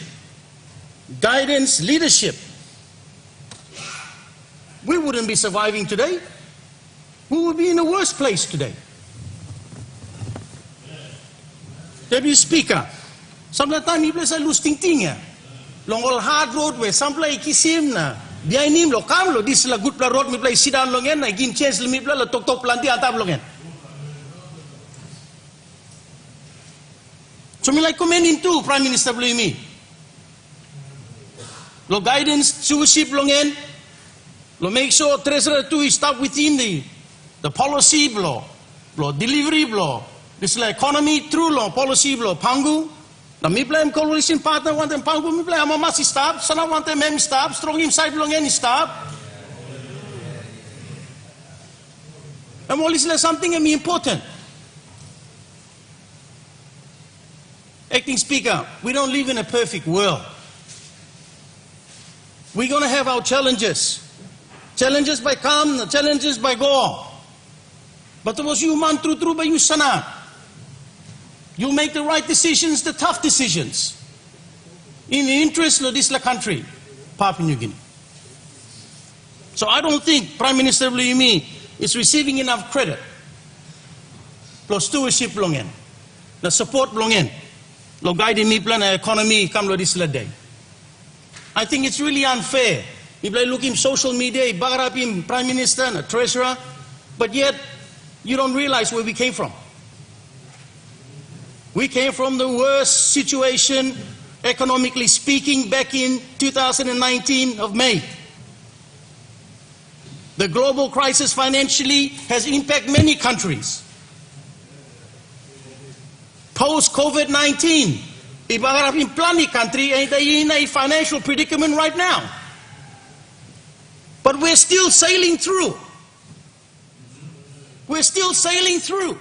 guidance, leadership, we wouldn't be surviving today. We would be in a worse place today. Deputy Speaker, sometimes he plays a loose ting long all hard road where some play kisim na behind him lo kam lo this la good pla road mi play sit down longen na gim chance mi play la tok planti atap longen. So me like commend him too, Prime Minister Blumi. Lo guidance, stewardship longen, lo make sure Treasurer too is stuck within the policy blow, delivery blow. This is economy through law policy blow pangu. Na mi play coalition partner want them pangu mi play ama masi stop. Sana want them mem stop. Strong inside belong any stop. And all is something important. Acting Speaker, we don't live in a perfect world. We're going to have our challenges. Challenges by come, challenges by go. But it was you man true by you sana. You make the right decisions, the tough decisions, in the interest of this country, Papua New Guinea. So I don't think Prime Minister Blumi is receiving enough credit. Plus stewardship longen, the support longen, lo guiding me plan economy come lo this day. I think it's really unfair. If I look in social media, he bagarap him Prime Minister and a Treasurer, but yet you don't realize where we came from. We came from the worst situation, economically speaking, back in 2019 of May. The global crisis financially has impacted many countries. Post-COVID-19, ibarat in plenty country and they in a financial predicament right now. But we're still sailing through. We're still sailing through.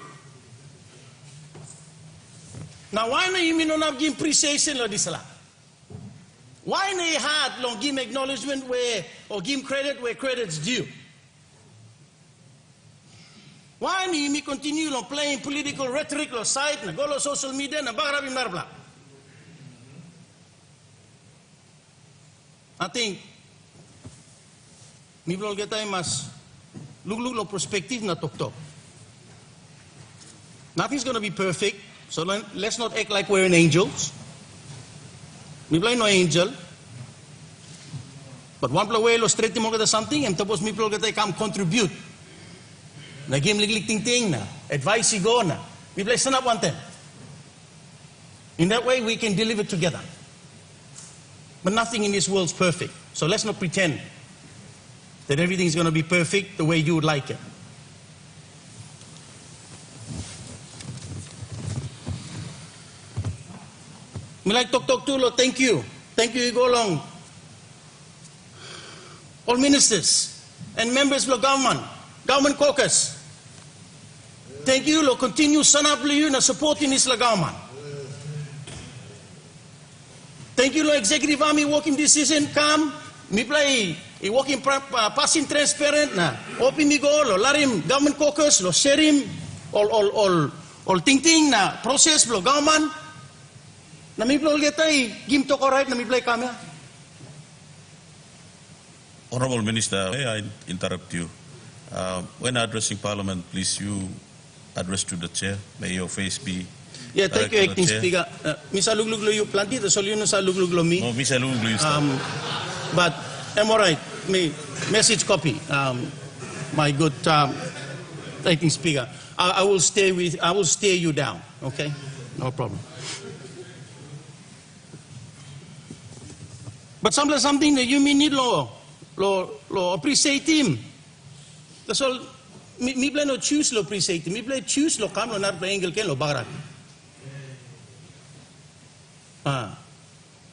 Now, why na you not give appreciation lo disala? Why na you hard long give acknowledgement where or give credit where credit's due? Why na you continue long playing political rhetoric lo site na go lo social media na bagarap im narbla? I think ni blol kita mas lug lo perspective na tok. Nothing's going to be perfect. So let's not act like we're angels. We play no angel. But one play lo straight mo kita something and tapos mi play kita come contribute. Nagim liglig ting na advice go na. We play sana one thing. In that way we can deliver together. But nothing in this world is perfect. So let's not pretend that everything is going to be perfect the way you would like it. Me like tok too lo, thank you Thank you, Igolong. All ministers and members of government caucus. Thank you, lo continue sanap liu na supporting this government. Thank you, lo executive army working decision come, mi play working passing transparent na, opi mi go lo larim government caucus lo sharing all ting na process lo government. Na mi play getay gim to correct na mi play kami. Honorable Minister, may I interrupt you? When addressing Parliament, please you address to the chair. May your face be. Yeah, thank you, Acting Speaker. Misa lugluglo you planti, the solution sa lugluglo mi. No, Misa lugluglo you start. But I'm all right. Me message copy. My good Acting Speaker. I will stay you down. Okay, no problem. But something that you may need lo appreciate him. That's all. Me play no choose lo appreciate him. Me play choose lo kam lo nar play angle ken lo barat.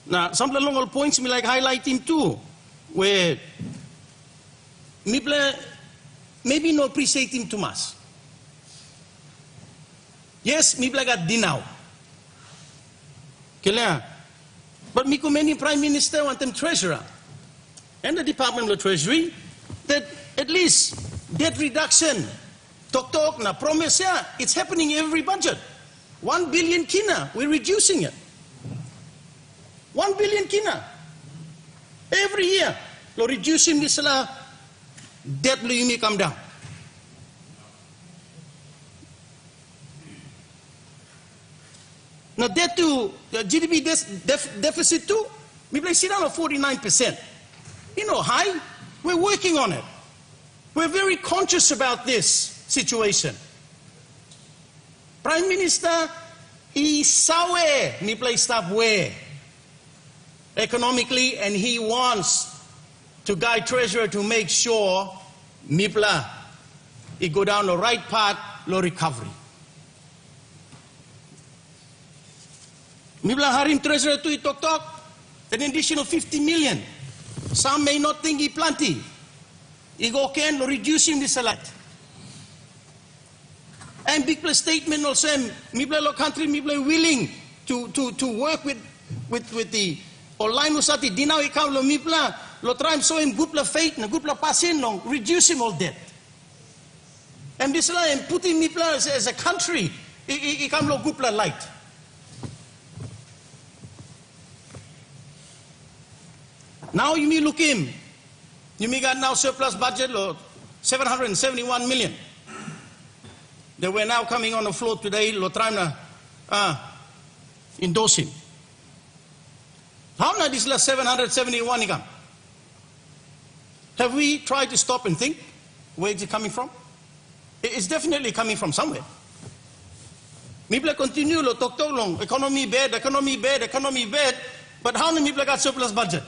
Now some long all points me like highlight him too, where me play maybe no appreciate him too much. Yes, me play got dinau. Kaya, but me commending Prime Minister and them Treasurer and the Department of Treasury that at least debt reduction, talk na promise yeah, it's happening every budget. 1 billion kina, we're reducing it. 1 billion kina. Every year, lo reducing this debt lo may come down. Now debt to GDP deficit too, we play sit down at 49%. You know, high. We're working on it. We're very conscious about this situation. Prime Minister, he saw where we play stop where economically, and he wants to guide Treasurer to make sure Mipla he go down the right path, low recovery. Mipla harim Treasurer to talk an additional 50 million. Some may not think he plenty. He go can reducing this a lot. And big plus statement also, Mipla lo country Mipla willing to work with the online usati dinaw ikaw lo Mipla lo try so him gupla faith na gupla pasin long reduce him all debt. And this and putting Mipla as a country ikam lo gupla light. Now you may look him. You may got now surplus budget lo 771 million. They were now coming on the floor today, lo trying to endorse him. How now this last 771 income? Have we tried to stop and think where is it coming from? It's definitely coming from somewhere. Mipla continue lo talk long, economy bad, but how many Mipla got surplus budget?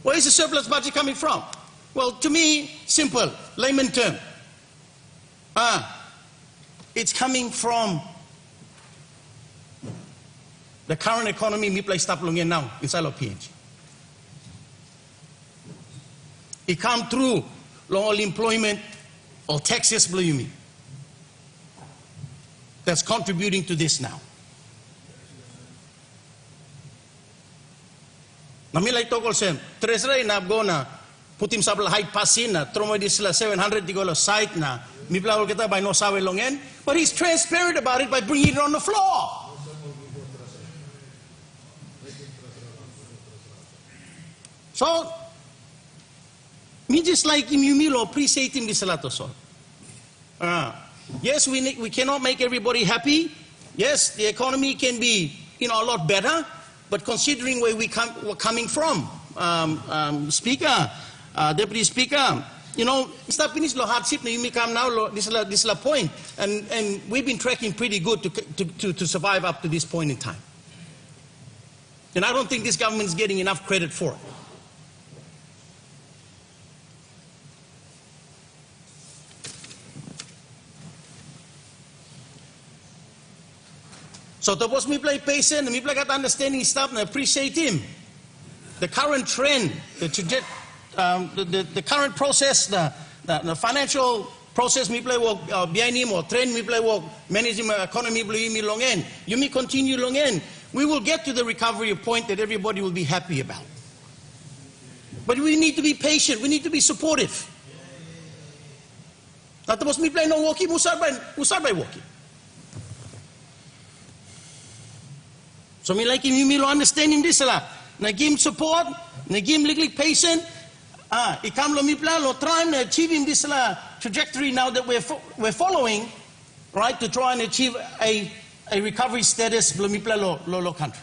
Where is the surplus budget coming from? Well, to me, simple, layman term. It's coming from the current economy, me play stop long now, inside of PNG. It come through long employment or taxes, believe me. That's contributing to this now. Namilay tokol sem, treasury na abgona, putim sabla height pasin na, tromo disla 700 digolo site na, mi plawol kita by no sawe longen, but he's transparent about it by bringing it on the floor. So, me just like him, you appreciate him this a lot also. Yes, we cannot make everybody happy. Yes, the economy can be, a lot better. But considering where we're coming from, Speaker, Deputy Speaker, it's not finished lo hardship na you may come now. This is a point, and we've been tracking pretty good to survive up to this point in time. And I don't think this government is getting enough credit for it. So tapos mi play patient, mi play got understanding stuff and appreciate him. The current trend, the current process, the financial process mi play work behind him or trend mi play work managing my economy blue mi long end. You may continue long end. We will get to the recovery point that everybody will be happy about. But we need to be patient. We need to be supportive. Tapos mi play no walking, usar by walking. So me like him, you may understand him this lah. Na give him support, na give him little patient. Ikam lo mi plan lo trying to achieve him this lah trajectory now that we're following, right, to try and achieve a recovery status lo mi plan lo country.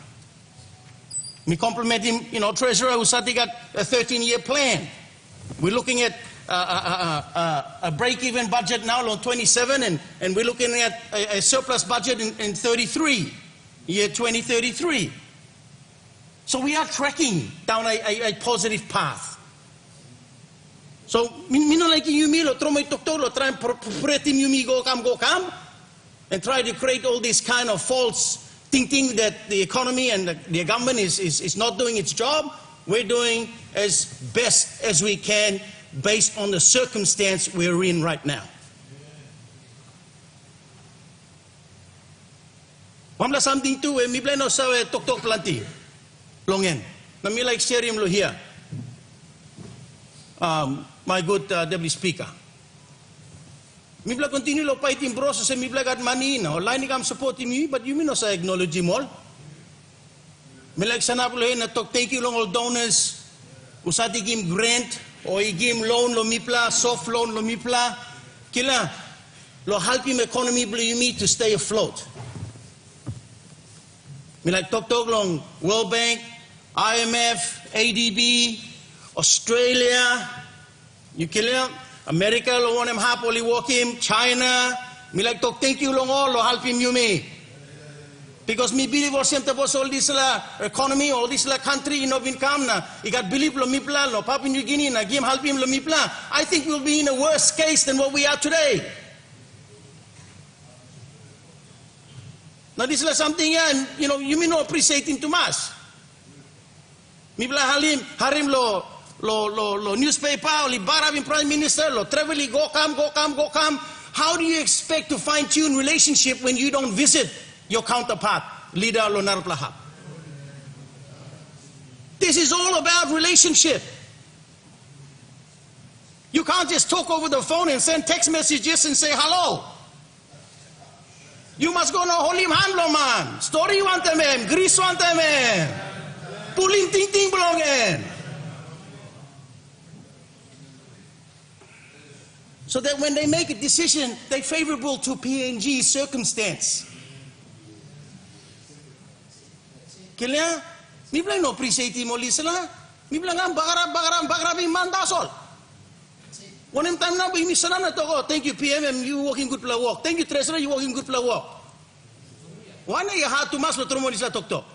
Me compliment him, you know, Treasurer Usati got a 13-year plan. We're looking at a break-even budget now on 27, and we're looking at a surplus budget in 33. Year 2033. So we are tracking down a positive path. So, mino like you lo tromo itokto lo try and pretim you go come, and try to create all this kind of false thinking that the economy and the government is not doing its job. We're doing as best as we can based on the circumstance we're in right now. Wamla something too, mi play no sawe tok planti, longen. Na mi like share him lo here. My good Deputy Speaker. Mi play continue lo fighting process, mi play got money na. Line ni kam supporting me, but you mean no sa acknowledge him all. Mi like sana lo na tok thank you long all donors. Usati give grant or he give loan lo mi pla, soft loan lo mi pla. Kila lo help him economy blo you me to stay afloat. Me like talk long World Bank, IMF, ADB, Australia, you kill America lo want him happily walk him, China, me like talk thank you long all lo help him you me. Because me believe or same tapos all this economy, all this country you know bin come na, he got believe lo mi pla lo Papua New Guinea na give help him lo mi pla. I think we'll be in a worse case than what we are today. Now this is something, you know, you may not appreciate him too much. Mibla harim lo newspaper, li barabin prime minister, lo travel, go come. How do you expect to fine-tune relationship when you don't visit your counterpart, leader lo narplahap? This is all about relationship. You can't just talk over the phone and send text messages and say hello. You must go no hold him hand lo man. Story want them, Greece want them. Pulling ting belong in. So that when they make a decision, they're favorable to PNG circumstance. Kaya, mi bilang no appreciate mo lisala. Mi bilang ang bagarab mandasol. One time na ba imisala na to ko. Thank you PMM, you working good pla work. Thank you Treasurer, you working good pla work. One ya ha tu mas lo trumo lisala tok.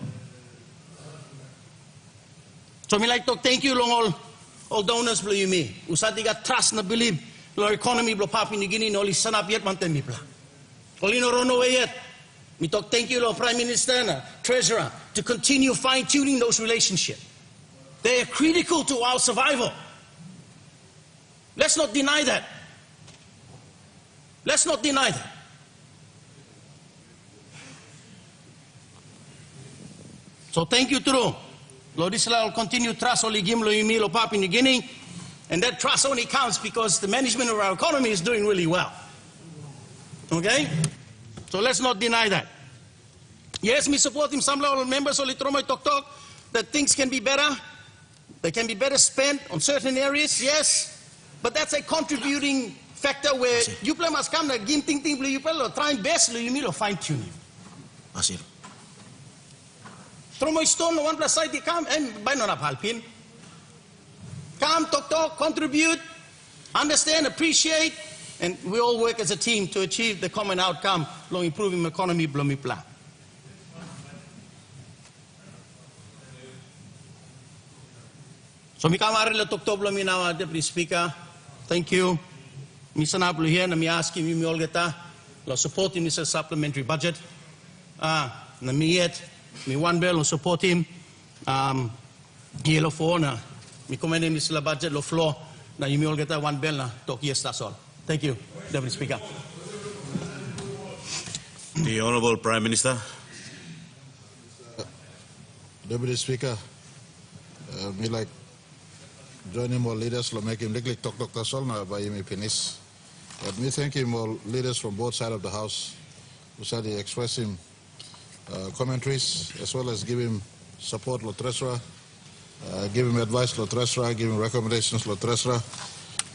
So me like talk thank you long all donors blo you me. Usati got trust na believe lo economy blo Papua New Guinea no lisanap yet mantem mi pla. Oli no rono yet. Me talk thank you lo Prime Minister na Treasurer to continue fine-tuning those relationships. They are critical to our survival. Let's not deny that. Let's not deny that. So thank you, Turu. Lord Israel will continue trust only Gim lo Yumi lo Papua New Guinea. And that trust only counts because the management of our economy is doing really well. Okay? So let's not deny that. Yes, me support him. Some level members only tromoy talk that things can be better. They can be better spent on certain areas, yes. But that's a contributing factor where you play must come to give thing you play try best you need to fine tune. Asir. Tromoy stone one plus side come and by no halpin. Come talk, contribute, understand, appreciate, and we all work as a team to achieve the common outcome, long improving economy, blomi plan. So mi kamari la talk blomi now, Deputy Speaker. Thank you. Mr. Napoli here, and I'm asking you all get la support in this supplementary budget. na mi yet, mi one bill and support him. Here for na, mi commend him this la budget lo floor. Na you all get that one bill na talk yes that's all. Thank you, Deputy Speaker. The Honourable Prime Minister. Deputy Speaker, me like joining more leaders to make him like talk that's all na by me penis. But me thank him all leaders from both sides of the House who said they express him commentaries as well as give him support lo Treasurer, give him advice lo Treasurer, give him recommendations lo Treasurer.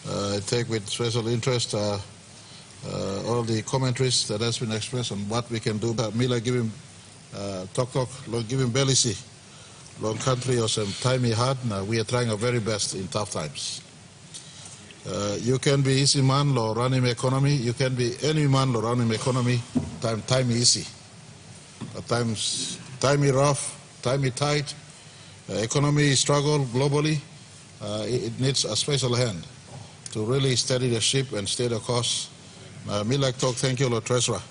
I take with special interest all the commentaries that has been expressed on what we can do. Me like give him talk, give him belly long country or some time he had. Now we are trying our very best in tough times. You can be easy man lo running economy. You can be any man lo running economy. Time easy. At times time rough, time tight. Economy struggle globally. It needs a special hand to really steady the ship and stay the course. Me like talk thank you lo Treasurer.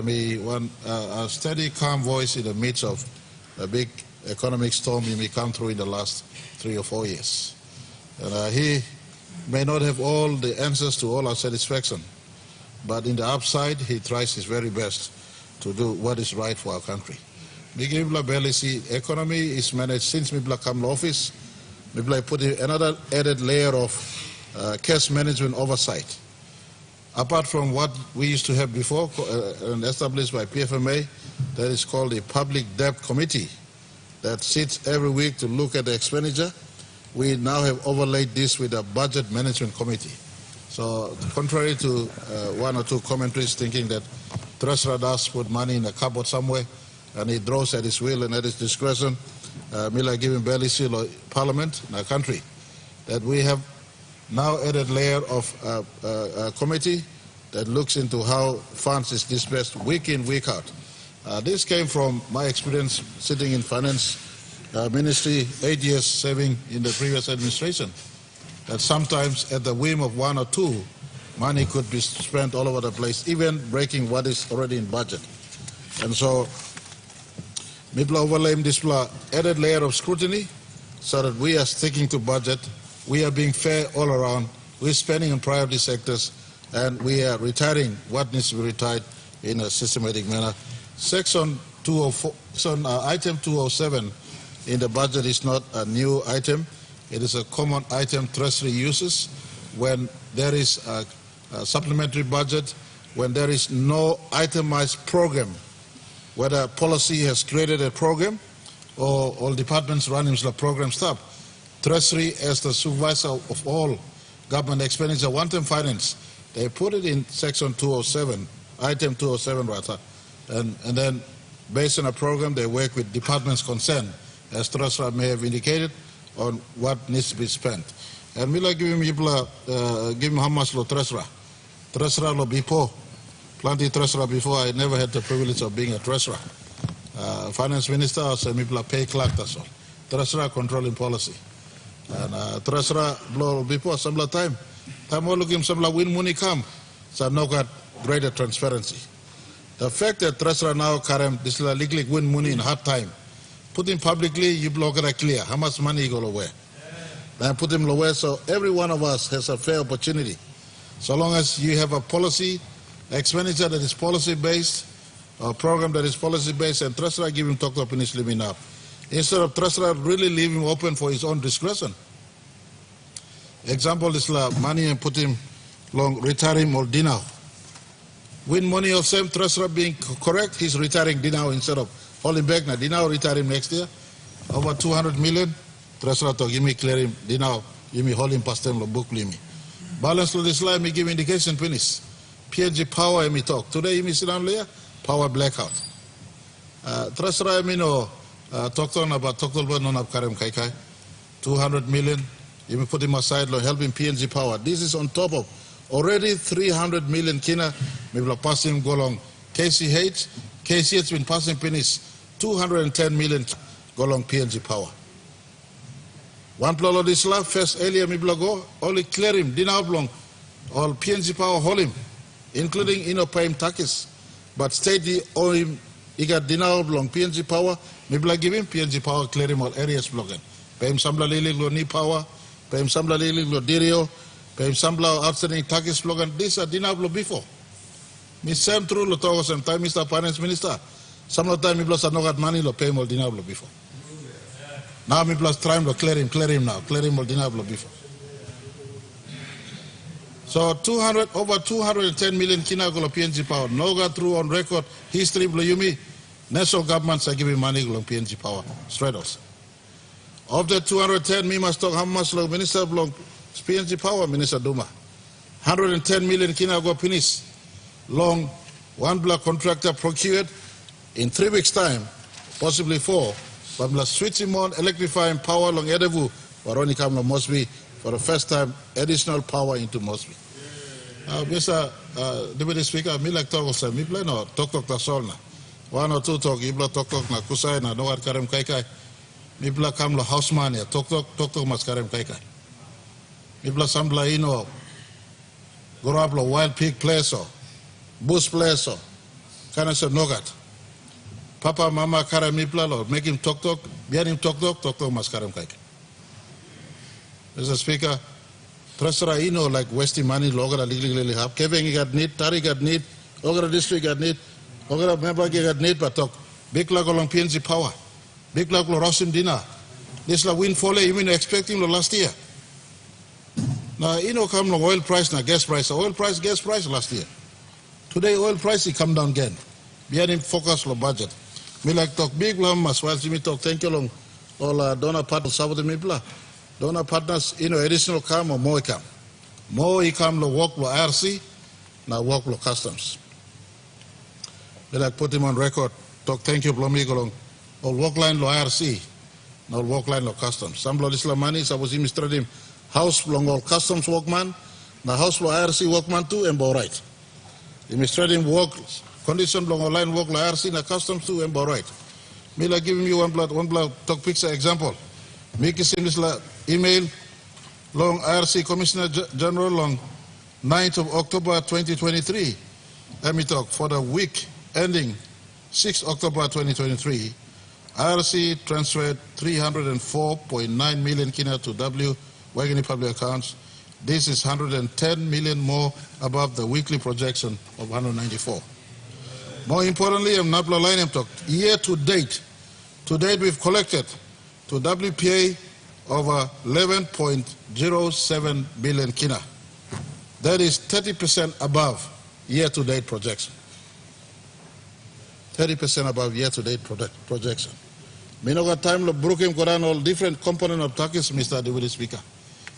Me want a steady calm voice in the midst of a big economic storm you may come through in the last 3 or 4 years. And he may not have all the answers to all our satisfaction, but in the upside, he tries his very best to do what is right for our country. Economy is managed since Mibla come to office. Mibla put another added layer of cash management oversight. Apart from what we used to have before, and established by PFMA, that is called the Public Debt Committee, that sits every week to look at the expenditure. We now have overlaid this with a Budget Management Committee. So contrary to one or two commentaries thinking that Treasurer does put money in a cupboard somewhere and he draws at his will and at his discretion, Mila giving barely seal Parliament in our country, that we have now added layer of a committee that looks into how funds is dispersed week in, week out. This came from my experience sitting in finance ministry, 8 years serving in the previous administration, that sometimes at the whim of one or two, money could be spent all over the place, even breaking what is already in budget. And so, Mipla overlay this added layer of scrutiny so that we are sticking to budget, we are being fair all around, we're spending on priority sectors, and we are retiring what needs to be retired in a systematic manner. Section 204, item 207 in the budget is not a new item. It is a common item Treasury uses when there is a supplementary budget, when there is no itemized program, whether policy has created a program or all departments running the program stuff. Treasury, as the supervisor of all government expenditure, one-time finance, they put it in section 207, item 207 rather, and then based on a program they work with departments concerned, as Treasurer may have indicated, on what needs to be spent. And we like give him how much lo Treasurer. Treasurer lo before, plenty Treasurer before, I never had the privilege of being a Treasurer. Finance Minister, I said Mipla pay clerk, that's all. Treasurer controlling policy. And Treasurer blow before some time. Time all looking some win money come. So no got greater transparency. The fact that Treasurer now Karam this legally win money in hard time. Put him publicly, you block it clear. How much money you go away? Then put him away so every one of us has a fair opportunity. So long as you have a policy, expenditure that is policy based, a program that is policy based, and Treasurer give him talk up initially now. Instead of Treasurer really leave him open for his own discretion. Example is money and put him long, retire him or dinner. Win money of same Treasurer being correct, he's retiring dinner instead of holding back now. Dinner retire him next year. Over 200 million. Treasurer to give me clear him dinner, give me hold him past them book me. Balance of this line me give indication finish. PNG power me talk. Today me sit down there, power blackout. Treasurer me no talk on about talk about non up Karim Kaikai. 200 million. You may put him aside, helping PNG power. This is on top of already 300 million kina. Maybe we'll pass him go along. KCH has been passing finish 210 million go along PNG power. One plolo this love first earlier maybe go only clear him, dinner long, all PNG power hold him, including pay him taxes, but steady owe him He got dinner long PNG power. Maybe give him PNG power, clear him all areas blocken. Pay him Sambla Lili lo ni power. Pay him Sambla Lili lo dirio. Pay him Sambla outstanding taxes blocken. These are dinner lo before. Me same true lo talk same time Mr. Finance Minister. Some of the time me plus no got money lo pay him all dinner lo before. Now me plus try him lo clear him now. Clear him all dinner lo before. So over 210 million kinagolo PNG power. No got through on record history blo yumi. National governments are giving money to PNG power. Straight off. Of the 210, me must talk how much lo minister belong PNG power, Minister Duma. 110 million kinago pinis. Long one block contractor procured in 3 weeks time, possibly 4. But must switch him on electrifying power long Edevu. Waroni Kamlo Mosby for the first time additional power into Mosby. Mr. Deputy Speaker, me like talk also, me play no talk tasolna. 1 or 2 talk, ibla talk na kusai na no karem kaikai. Me bla kamlo houseman ya talk mas karem kaikai. Me bla sambla ino gorablo wild pig place or bush place or kana se nogat. Papa mama karem me bla lo make him talk biar him talk mas karem kaikai. Mr. Speaker, Trasra ino like wasting money logara legally have. Kevin got need, Tari got need, Ogara district got need, Ogara member got need, but talk. Big lag along PNG power. Big lag lo Rosim Dina. This la win fole even expecting lo last year. Now ino come lo oil price na gas price. Oil price, gas price last year. Today oil price he come down again. Behind him focus lo budget. Me like talk big lam as well. Me talk thank you long. All donor part Sabbath me bla. Donor partners, additional come or more come. More come lo work lo IRC, now work lo customs. Then I put him on record, talk thank you, Blomigolong. All work line lo IRC, now work line lo customs. Some lo Islam money, suppose him him house long all customs workman, now house lo IRC workman too, and right. Him him work, condition long line work lo IRC, na customs too, and right. Me like giving you one blood talk picture example. Make a email long IRC Commissioner General long 9th of October 2023. Let me talk for the week ending 6th October 2023. IRC transferred 304.9 million kina to Wageni public accounts. This is 110 million more above the weekly projection of 194. More importantly, I'm not line I'm talk. Year to date we've collected to WPA over 11.07 billion kina. That is 30% above year-to-date projection. 30% above year-to-date projection. Minoga time lo Brooklyn Koran all different component of taxes, Mr. Deputy Speaker.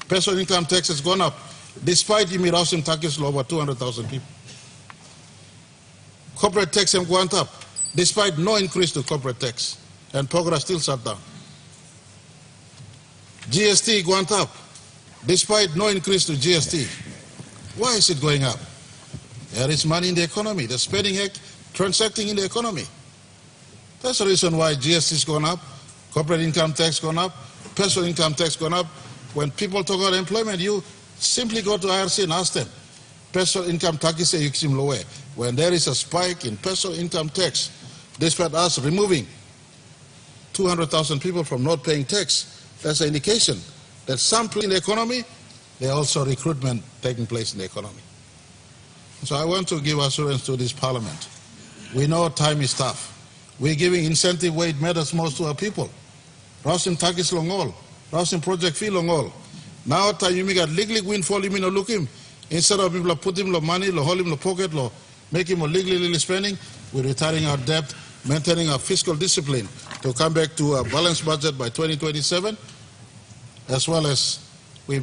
Personal income tax has gone up, despite the Mirasim taxes law over 200,000 people. Corporate tax have gone up, despite no increase to corporate tax, and progress still shut down. GST went up, despite no increase to GST. Why is it going up? There is money in the economy. The spending transacting in the economy. That's the reason why GST has gone up, corporate income tax gone up, personal income tax gone up. When people talk about employment, you simply go to IRC and ask them. Personal income tax is lower. When there is a spike in personal income tax, despite us removing 200,000 people from not paying tax, that's an indication that some in the economy, there are also recruitment taking place in the economy. So I want to give assurance to this parliament. We know time is tough. We're giving incentive where it matters most to our people. Rasim takis long all. Rasim project fee long all. Now time you got legally windfall, you mean to look him. Instead of people put him the money, hold him the pocket, make him legally spending, we're retiring our debt, maintaining our fiscal discipline to come back to a balanced budget by 2027, as well as we're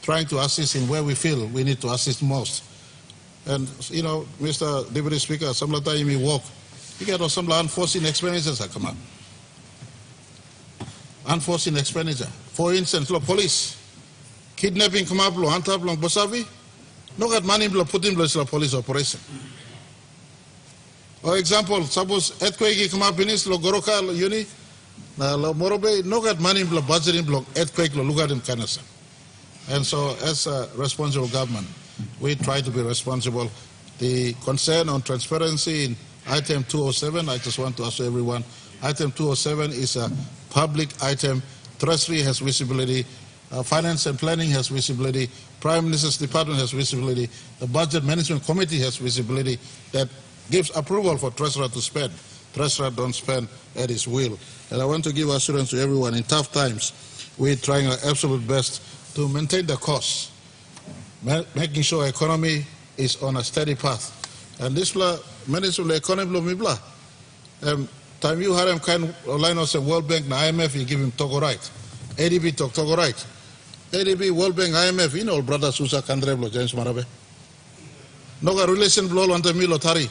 trying to assist in where we feel we need to assist most. And, Mr. Deputy Speaker, some of the time you walk, you get some unforeseen expenditures that come up. Unforeseen expenditure. For instance, police, kidnapping come up, hunt up, Bosavi, no got money, put in police operation. For example, suppose earthquake come up in Goroka, Uni, Morobe, no got money, budget in earthquake, look at him, Canasa. And so, as a responsible government, we try to be responsible. The concern on transparency in Item 207, I just want to assure everyone, item 207 is a public item. Treasury has visibility, Finance and Planning has visibility, Prime Minister's Department has visibility, the Budget Management Committee has visibility that gives approval for Treasurer to spend. Treasurer don't spend at his will. And I want to give assurance to everyone, in tough times, we're trying our absolute best to maintain the costs, making sure economy is on a steady path. And this manage the economy of Mibla. Time you have him kind of line of World Bank and IMF, you give him Togo right. ADB talk Togo right. ADB, World Bank, IMF, you know, brother Susa Kandreblo, James Marabe. Noga relation blow on the military.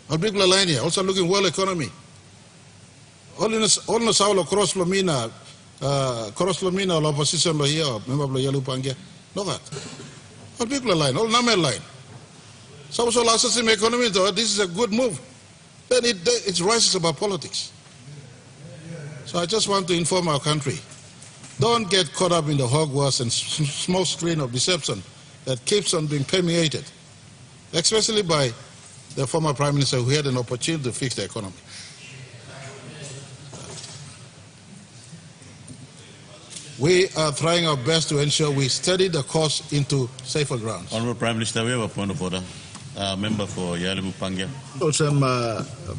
Al big line here, also looking world economy. All no saulo cross Lomina, or opposition lo here, member of Yalu Pangia. Noga. Al big line, all number line. So last economy, though, this is a good move. Then it rises about politics. So I just want to inform our country, don't get caught up in the hogwash and smoke screen of deception that keeps on being permeated, especially by the former Prime Minister who had an opportunity to fix the economy. We are trying our best to ensure we steady the course into safer grounds. Honorable Prime Minister, we have a point of order. Member for Yalibu Pangia. Also,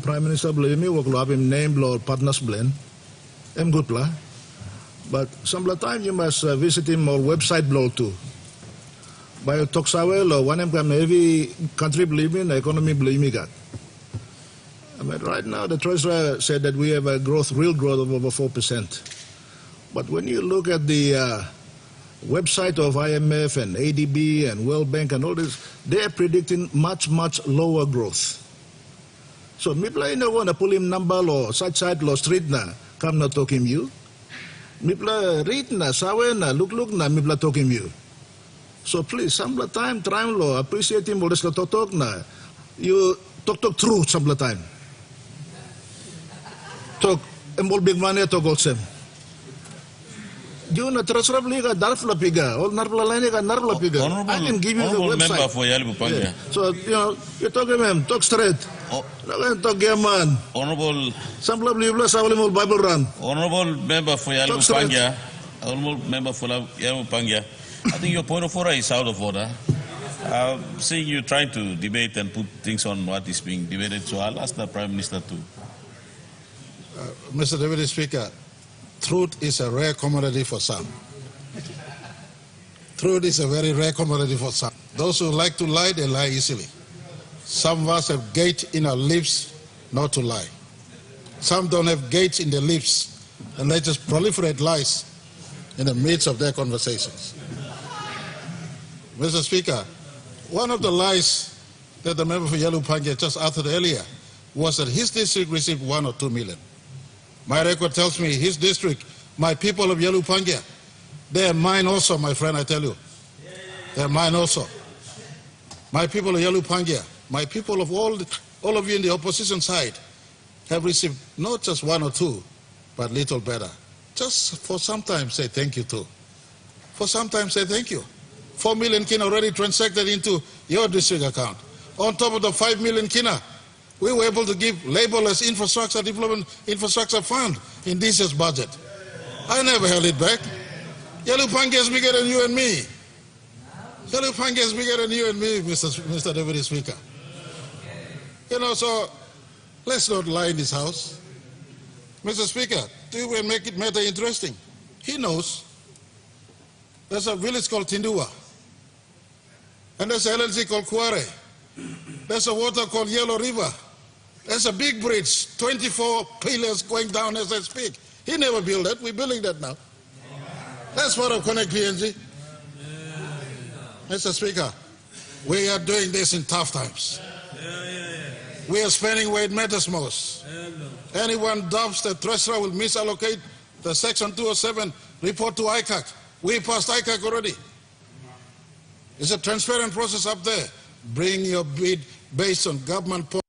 Prime Minister Blame will have him named Lord Partners Blend. Good plan. But some time you must visit him or website blow too. By Toksawel or one every country believe in, economy believe me got. I mean, right now the Treasurer said that we have a real growth of over 4%. But when you look at the website of IMF and ADB and World Bank and all this, they are predicting much lower growth. So people don't want to pull him number or such side law street na come not talking you. People read na sawe na look na people talking you. So please, some time try lo appreciate him or talk na you talk through some time. Talk embol big money talk also. You na Treasurer liga darf la piga, all narf la line ka narf la piga. I can give you the website. Member for Yalibu Pangia. Yeah. So you talk to him, talk straight. Talk man. Honorable. Some lovely Bible run. Honorable Member for Yalibu Pangia. Honorable Member for Yalibu Pangia. I think your point of order is out of order. Seeing you trying to debate and put things on what is being debated, so I'll ask the Prime Minister to. Mr. Deputy Speaker, truth is a rare commodity for some. Truth is a very rare commodity for some. Those who like to lie, they lie easily. Some of us have gate in our lips not to lie. Some don't have gates in their lips, and they just proliferate lies in the midst of their conversations. Mr. Speaker, one of the lies that the member for Yalu Pangia just uttered earlier was that his district received 1 or 2 million. My record tells me his district, my people of Yalu Pangia, they are mine also, my friend, I tell you. They are mine also. My people of Yalu Pangia, my people of all of you in the opposition side have received not just 1 or 2, but little better. Just for some time say thank you too. For some time say thank you. 4 million kina already transacted into your district account. On top of the 5 million kina, we were able to give labelers infrastructure development infrastructure fund in this year's budget. I never held it back. Yalu Pangia is bigger than you and me. Yalu Pangia is bigger than you and me, Mr. Deputy Speaker. You know, so let's not lie in this house. Mr. Speaker, do we make it matter interesting? He knows. There's a village called Tindua. And there's an LLC called Kuare. There's a water called Yellow River. There's a big bridge, 24 pillars going down as I speak. He never built that. We're building that now. That's part of Connect PNG. Mr. Speaker, we are doing this in tough times. We are spending where it matters most. Anyone doubts that Treasurer will misallocate the Section 207 report to ICAC. We passed ICAC already. It's a transparent process up there. Bring your bid based on government policy.